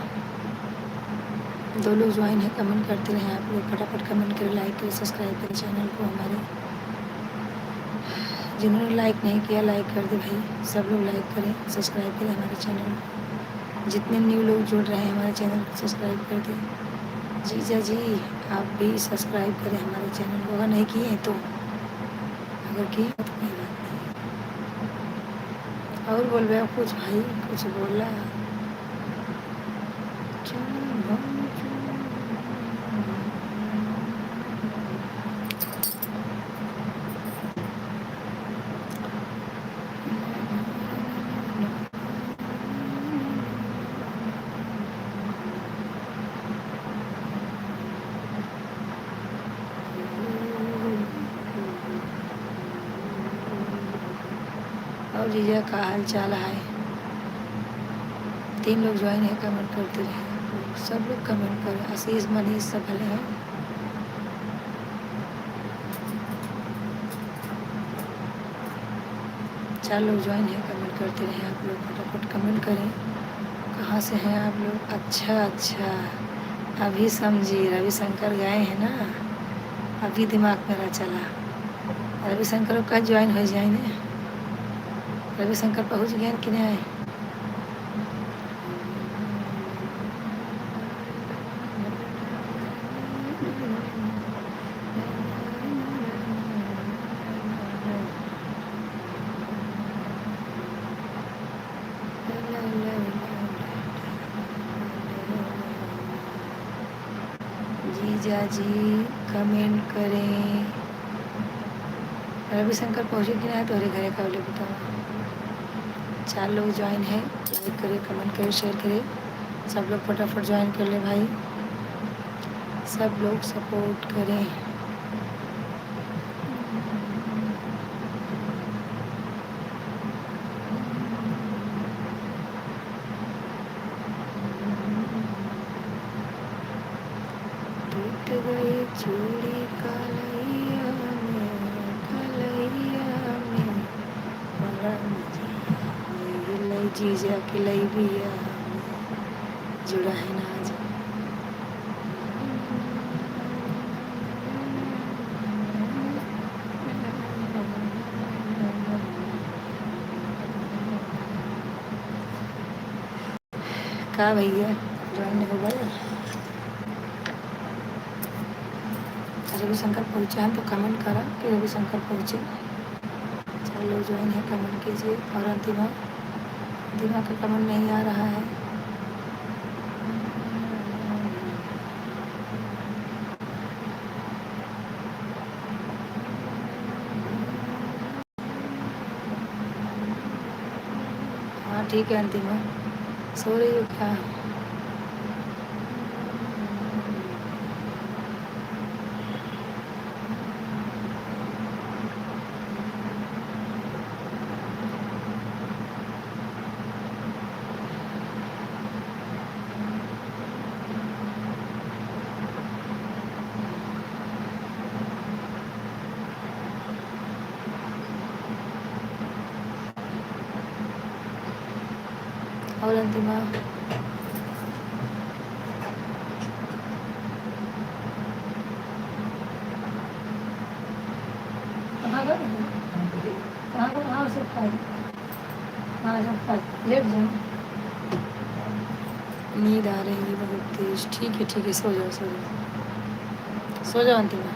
दो लोग ज्वाइन है, कमेंट करते रहे आप लोग, फटाफट कमेंट करें, लाइक करें, सब्सक्राइब करें चैनल को हमारे। जिन्होंने लाइक नहीं किया लाइक कर दे भाई, सब लोग लाइक करें, सब्सक्राइब करें हमारे चैनल को। जितने न्यू लोग जुड़ रहे हैं हमारे चैनल को सब्सक्राइब कर दें। जीजा जी आप भी सब्सक्राइब करें हमारे चैनल को, अगर नहीं किए हैं तो, अगर किए तो कोई बात नहीं। और बोल रहे कुछ भाई, कुछ बोला। और जीजा का हाल चाल है? 3 लोग ज्वाइन है, कमेंट करते रहे, सब लोग कमेंट करें, आशीष मनीष सब भले हैं। चार लोग ज्वाइन है, कमेंट करते रहे आप लोग, फटाफट कमेंट करें। कहाँ से हैं आप लोग? अच्छा, अभी समझी, रविशंकर गए हैं ना, अभी दिमाग मेरा चला। रविशंकर का ज्वाइन हो जाए ना, रविशंकर पहुँच गए कि नहीं आए? जीजा जी कमेंट करें। रविशंकर पहुँचे कि नहीं तुम्हारे घरे का, बोले बताओ। 4 लोग ज्वाइन है, लाइक करें, कमेंट करें, शेयर करें, सब लोग फटाफट ज्वाइन कर ले भाई, सब लोग सपोर्ट करें। टूट गई चूड़ी कलैया में, बड़ा मजा जीजा के लैबिया जुड़ा है ना आज। का भैया ज्वाइन हो गए? रविशंकर पहुँचे हैं तो कमेंट करा कि रविशंकर पहुँचे। 4 लोग ज्वाइन है, कमेंट कीजिए। और अंतिमा का कमेंट नहीं आ रहा है। हाँ ठीक है अंतिमा, सो रही हो क्या? और अंतिमा कहाँ से लेट जाओ। नींद आ रही है बहुत तेज। ठीक है, सो जाओ सो जाओ सो जाओ अंतिमा।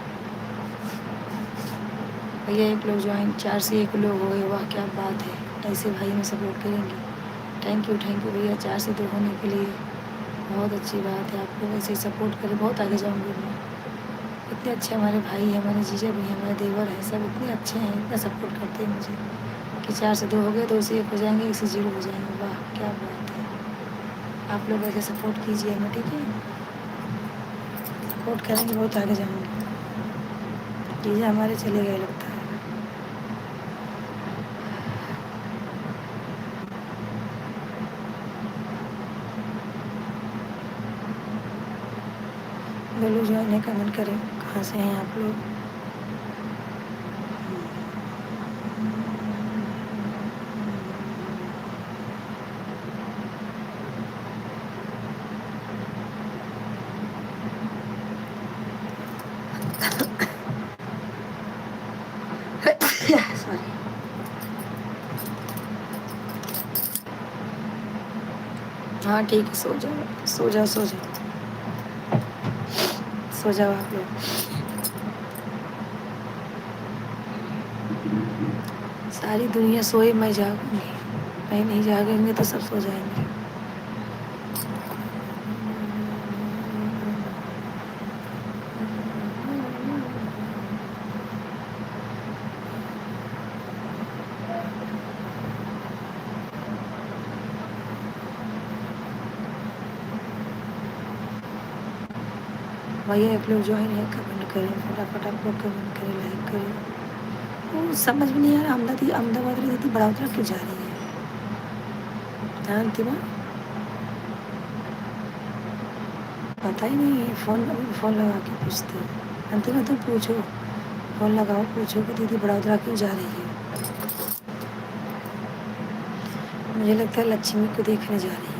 भैया एक लोग ज्वाइन 4 से 1 लोग हो गए, वाह क्या बात है। ऐसे भाई में सपोर्ट करेंगे। थैंक यू भैया 4 से 2 होने के लिए। बहुत अच्छी बात है, आप लोग ऐसे ही सपोर्ट करें, बहुत आगे जाऊँगी मैं। इतने अच्छे हमारे भाई हैं, हमारे जीजा भी हैं, हमारे देवर हैं, सब इतने अच्छे हैं, इतना सपोर्ट करते हैं मुझे कि 4 से 2 हो गए, 2 से 1 हो जाएंगे, 1 से 0 हो जाएंगे। वाह क्या बात है। आप लोग ऐसे सपोर्ट कीजिए हमें, ठीक है। सपोर्ट करेंगे, बहुत आगे जाऊँगी। जीजा हमारे चले गए लगता है। दो लोग ज्वाइन है, कमेंट करें कहाँ से हैं आप लोग। सॉरी। हाँ ठीक है, सो जाओ सो जाओ सो जाओ सो जाओ आप लोग। सारी दुनिया सोए, मैं जागूंगी। मैं नहीं जागेंगे तो सब सो जाएंगे। भैया एक लोग ज्वाइन है, कमेंट करें फटाफट। आप लोग कमेंट करें, लाइक करें। वो समझ में नहीं आ रहा, अहमदाबाद में दीदी बड़ौदा क्यों जा रही है। हाँ अंतिमा, पता ही नहीं है। फ़ोन लगा के पूछते हैं। अंतिमा तुम पूछो, फ़ोन लगाओ, पूछो कि दीदी बड़ौदा क्यों जा रही है। मुझे लगता है लक्ष्मी को देखने जा रही है।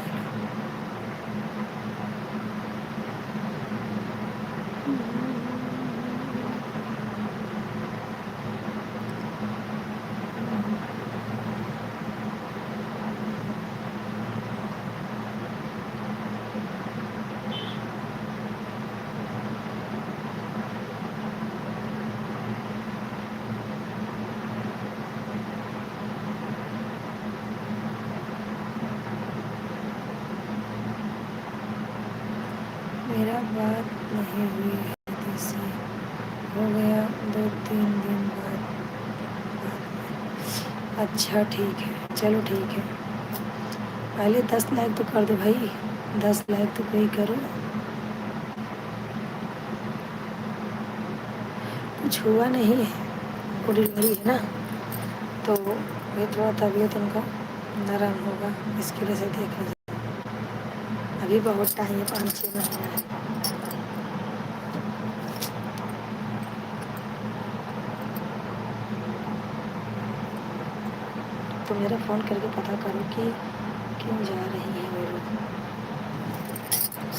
मेरा बात नहीं हुई है दीदी से, हो गया 2-3 दिन बाद। अच्छा ठीक है, चलो ठीक है। पहले 10 लाइक तो कर दो भाई, 10 लाइक तो कोई करो। कुछ हुआ नहीं है, वो डिलीवरी है ना, तो ये थोड़ा तबीयत उनका नरम होगा, इसकी वजह से देख लीजिए। अभी बहुत टाइम है, 5-6 महीना है। तो मेरा फ़ोन करके पता करो कि क्यों जा रही है वो लोग,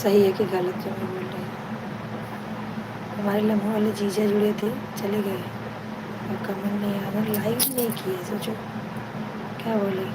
सही है कि गलत जो मैं बोल रही हूँ। हमारे लम्हों वाले जीजा जुड़े थे, चले गए और कमेंट नहीं आ रहा, लाइक भी नहीं किए। सोचो क्या बोले।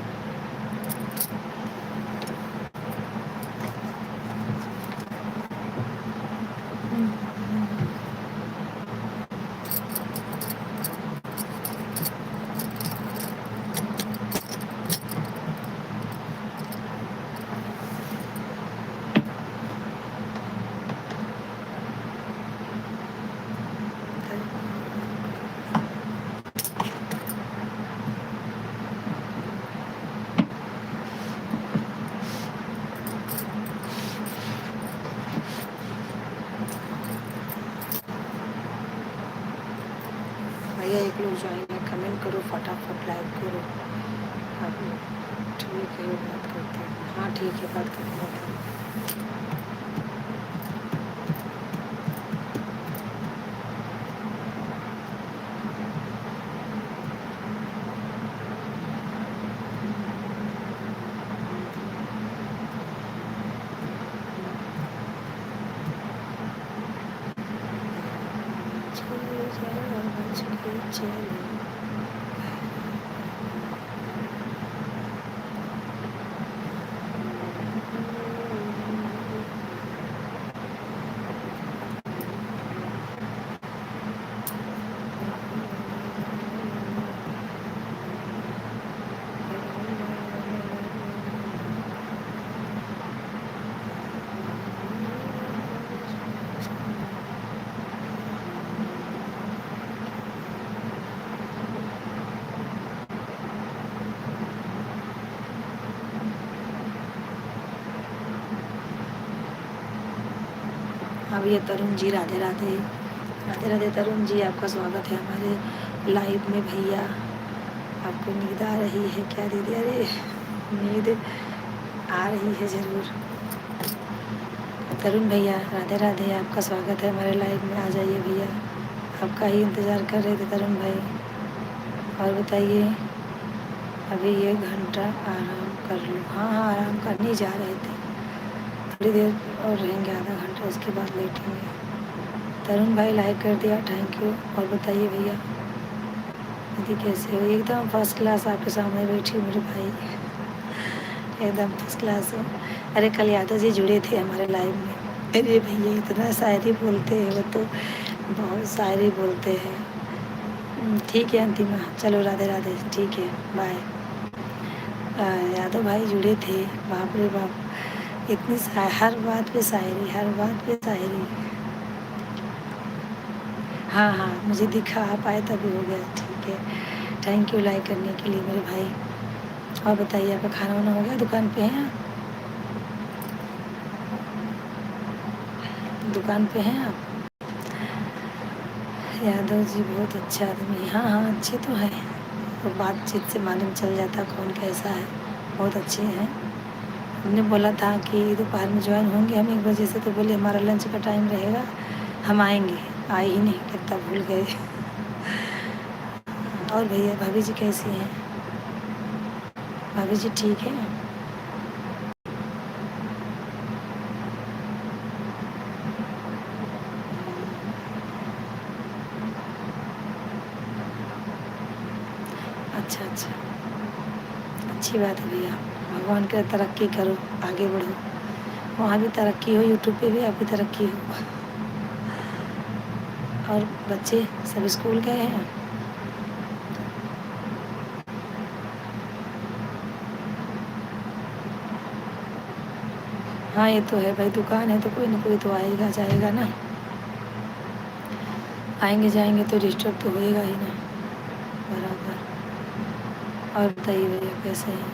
भैया एक लोग ज्वाइन है, कमेंट करो फटाफट, लाइक करो। आप लोग ठीक है, बात करते हैं। हाँ ठीक है, बात करते हैं। अब ये तरुण जी, राधे राधे। राधे राधे तरुण जी, आपका स्वागत है हमारे लाइव में। भैया आपको नींद आ रही है क्या दीदी? अरे नींद आ रही है ज़रूर। तरुण भैया राधे राधे, आपका स्वागत है हमारे लाइव में। आ जाइए भैया, आपका ही इंतज़ार कर रहे थे तरुण भाई। और बताइए, अभी 1 घंटा आराम कर लो। हाँ हाँ, आराम करने ही जा रहे थे, थोड़ी देर और रहेंगे, आधा घंटा, उसके बाद लेटेंगे। तरुण भाई लाइक कर दिया, थैंक यू। और बताइए भैया, दीदी कैसे हो? एकदम फर्स्ट क्लास, आपके सामने बैठी हूँ मेरे भाई, एकदम फर्स्ट क्लास हो। अरे कल यादव जी जुड़े थे हमारे लाइव में। अरे भैया इतना शायरी बोलते हैं वो तो, बहुत शायरी बोलते हैं। ठीक है अंतिमा, चलो राधे राधे, ठीक है, बाय। यादव भाई जुड़े थे, बाप रे बाप, इतनी हर बात पे शायरी, हर बात पे शायरी। हाँ हाँ, मुझे दिखा, आप आए तभी हो गया, ठीक है। थैंक यू लाइक करने के लिए मेरे भाई। और बताइए, आपका खाना वाना हो गया? दुकान पे हैं आप? दुकान पे हैं आप? यादव जी बहुत अच्छा आदमी है। हाँ हाँ, अच्छे तो है, तो बातचीत से मालूम चल जाता कौन कैसा है। बहुत अच्छे हैं। हमने बोला था कि दोपहर में ज्वाइन होंगे हम 1 बजे से, तो बोले हमारा लंच का टाइम रहेगा, हम आएंगे। आए ही नहीं, कितना भूल गए। और भैया भाभी जी कैसी हैं? भाभी जी ठीक है? अच्छा अच्छा, अच्छी बात है भैया, भगवान करे तरक्की करो, आगे बढ़ो। वहाँ भी तरक्की हो, यूट्यूब पे भी आपकी तरक्की हो। और बच्चे सब स्कूल गए हैं? हाँ ये तो है भाई, दुकान है तो कोई ना कोई तो आएगा जाएगा ना, आएंगे जाएंगे तो डिस्टर्ब तो होएगा ही ना, बराबर। और बताइए भैया कैसे हैं?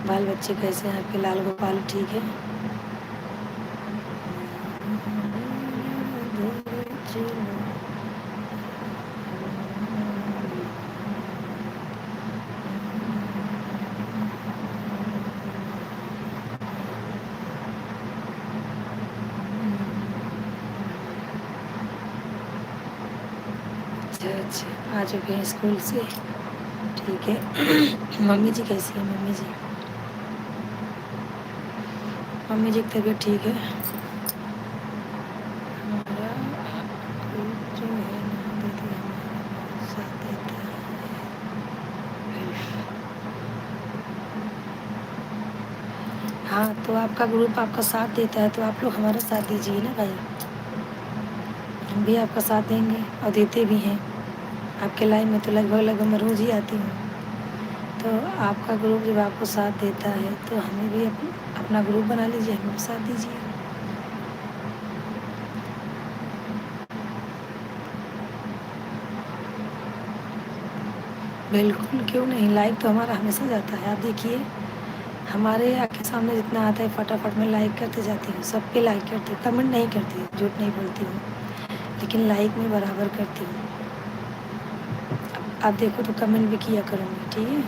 बाल बच्चे कैसे हैं आपके? लाल गोपाल ठीक है? अच्छा अच्छा, आ चुके हैं स्कूल से, ठीक है। मम्मी जी कैसी है? मम्मी जी, मम्मी जी की तबीयत ठीक है? हमारा कोई जो है ना दीदी, हमारा साथ देता है। हाँ, तो आपका ग्रुप आपका साथ देता है तो आप लोग हमारा साथ दीजिए ना भाई, हम भी आपका साथ देंगे और देते भी हैं। आपके लाइव में तो लगभग लगभग मैं रोज़ ही आती हूँ, तो आपका ग्रुप जब आपको साथ देता है तो हमें भी अपना ग्रुप बना लीजिए, हमें भी साथ दीजिए। बिल्कुल, क्यों नहीं, लाइक तो हमारा हमेशा जाता है। आप देखिए, हमारे आँखें सामने जितना आता है फटाफट मैं लाइक करते जाती हूँ, सब पे लाइक करती हूँ, कमेंट नहीं करती, झूठ नहीं बोलती हूँ, लेकिन लाइक मैं बराबर करती हूँ। आप देखो तो कमेंट भी किया करूँगी, ठीक है?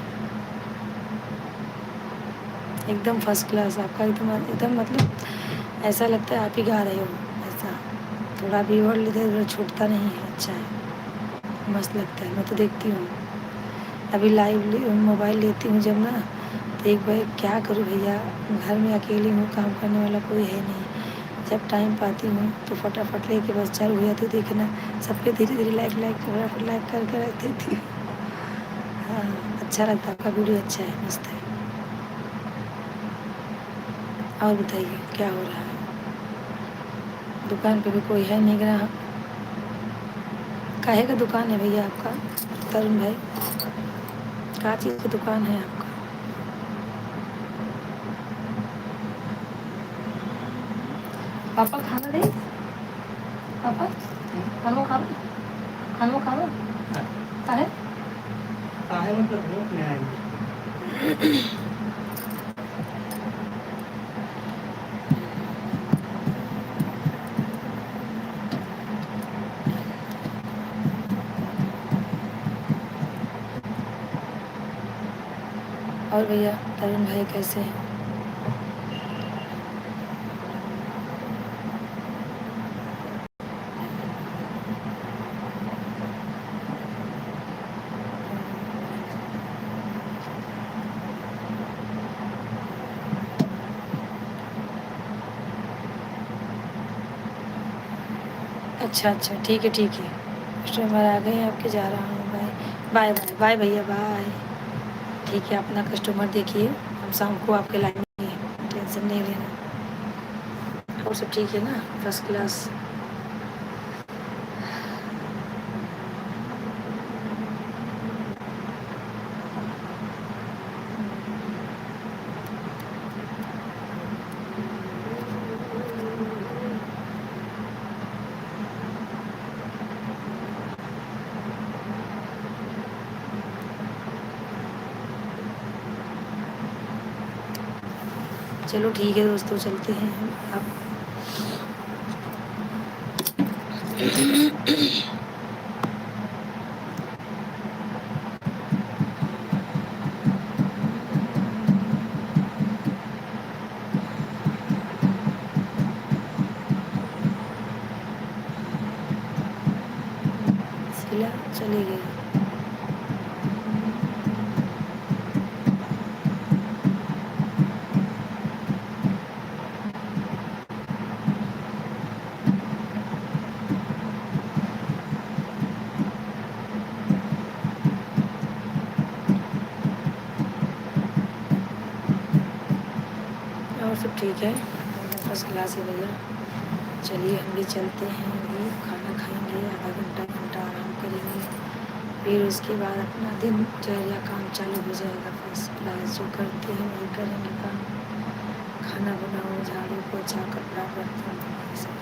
एकदम फर्स्ट क्लास, आपका एकदम एकदम मतलब ऐसा लगता है आप ही गा रहे हो, ऐसा थोड़ा भी वर्ड इधर उधर छूटता नहीं है, अच्छा है, मस्त लगता है। मैं तो देखती हूँ, अभी लाइव मोबाइल लेती हूँ जब ना, तो एक बार क्या करूँ भैया, घर में अकेली हूँ, काम करने वाला कोई है नहीं, जब टाइम पाती हूँ तो फटाफट लेके बस चालू हो जाती, देखना सब पे धीरे धीरे लाइक लाइक फटाफट लाइक करके रख देती हूँ। हाँ, अच्छा लगता है, आपका वीडियो अच्छा है, मस्त है। और बताइए क्या हो रहा है? दुकान पे भी कोई है नहीं ग्राहक? काहे का दुकान है भैया आपका तरुण भाई? क्या चीज़ की दुकान है आपका? पापा खाना दे, पापा खाना खाना, खाना खाना काहे काहे मतलब भूख नहीं आई। और भैया तरुण भाई कैसे हैं? अच्छा अच्छा, ठीक है ठीक है। कस्टमर आ गए हैं आपके, जा रहा हूँ। बाय बाय बाय बाय भैया बाय। ठीक है, अपना कस्टमर देखिए, हम शाम को आपके लाइन में हैं, टेंशन नहीं लेना। और सब ठीक है ना, फर्स्ट क्लास। चलो ठीक है दोस्तों, चलते हैं हम अब। शीला चली गई। और सब ठीक है, फर्स्ट क्लास है भैया। चलिए हम भी चलते हैं, अभी खाना खाएंगे, आधा घंटा घंटा आराम करेंगे, फिर उसके बाद अपना दिनचर्या काम चालू हो जाएगा। फर्स्ट क्लास जो करते हैं वही करेंगे काम। खाना बनाओ, झाड़ू पोछा, कपड़ा बर्तन, ये सब।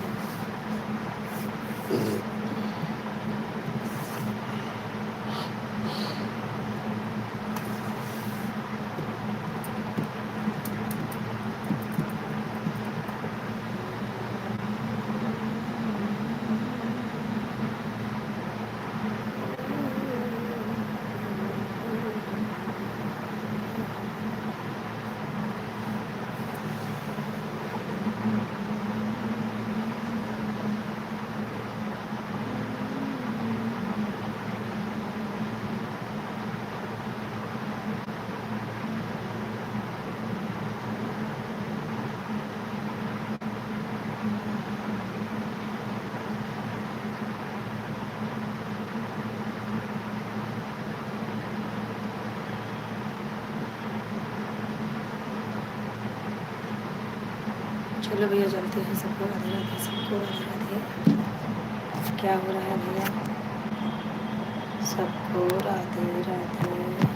चलो भैया चलते हैं, सबको राधे राधे, सबको राधे राधे। क्या हो रहा है भैया? सबको राधे राधे।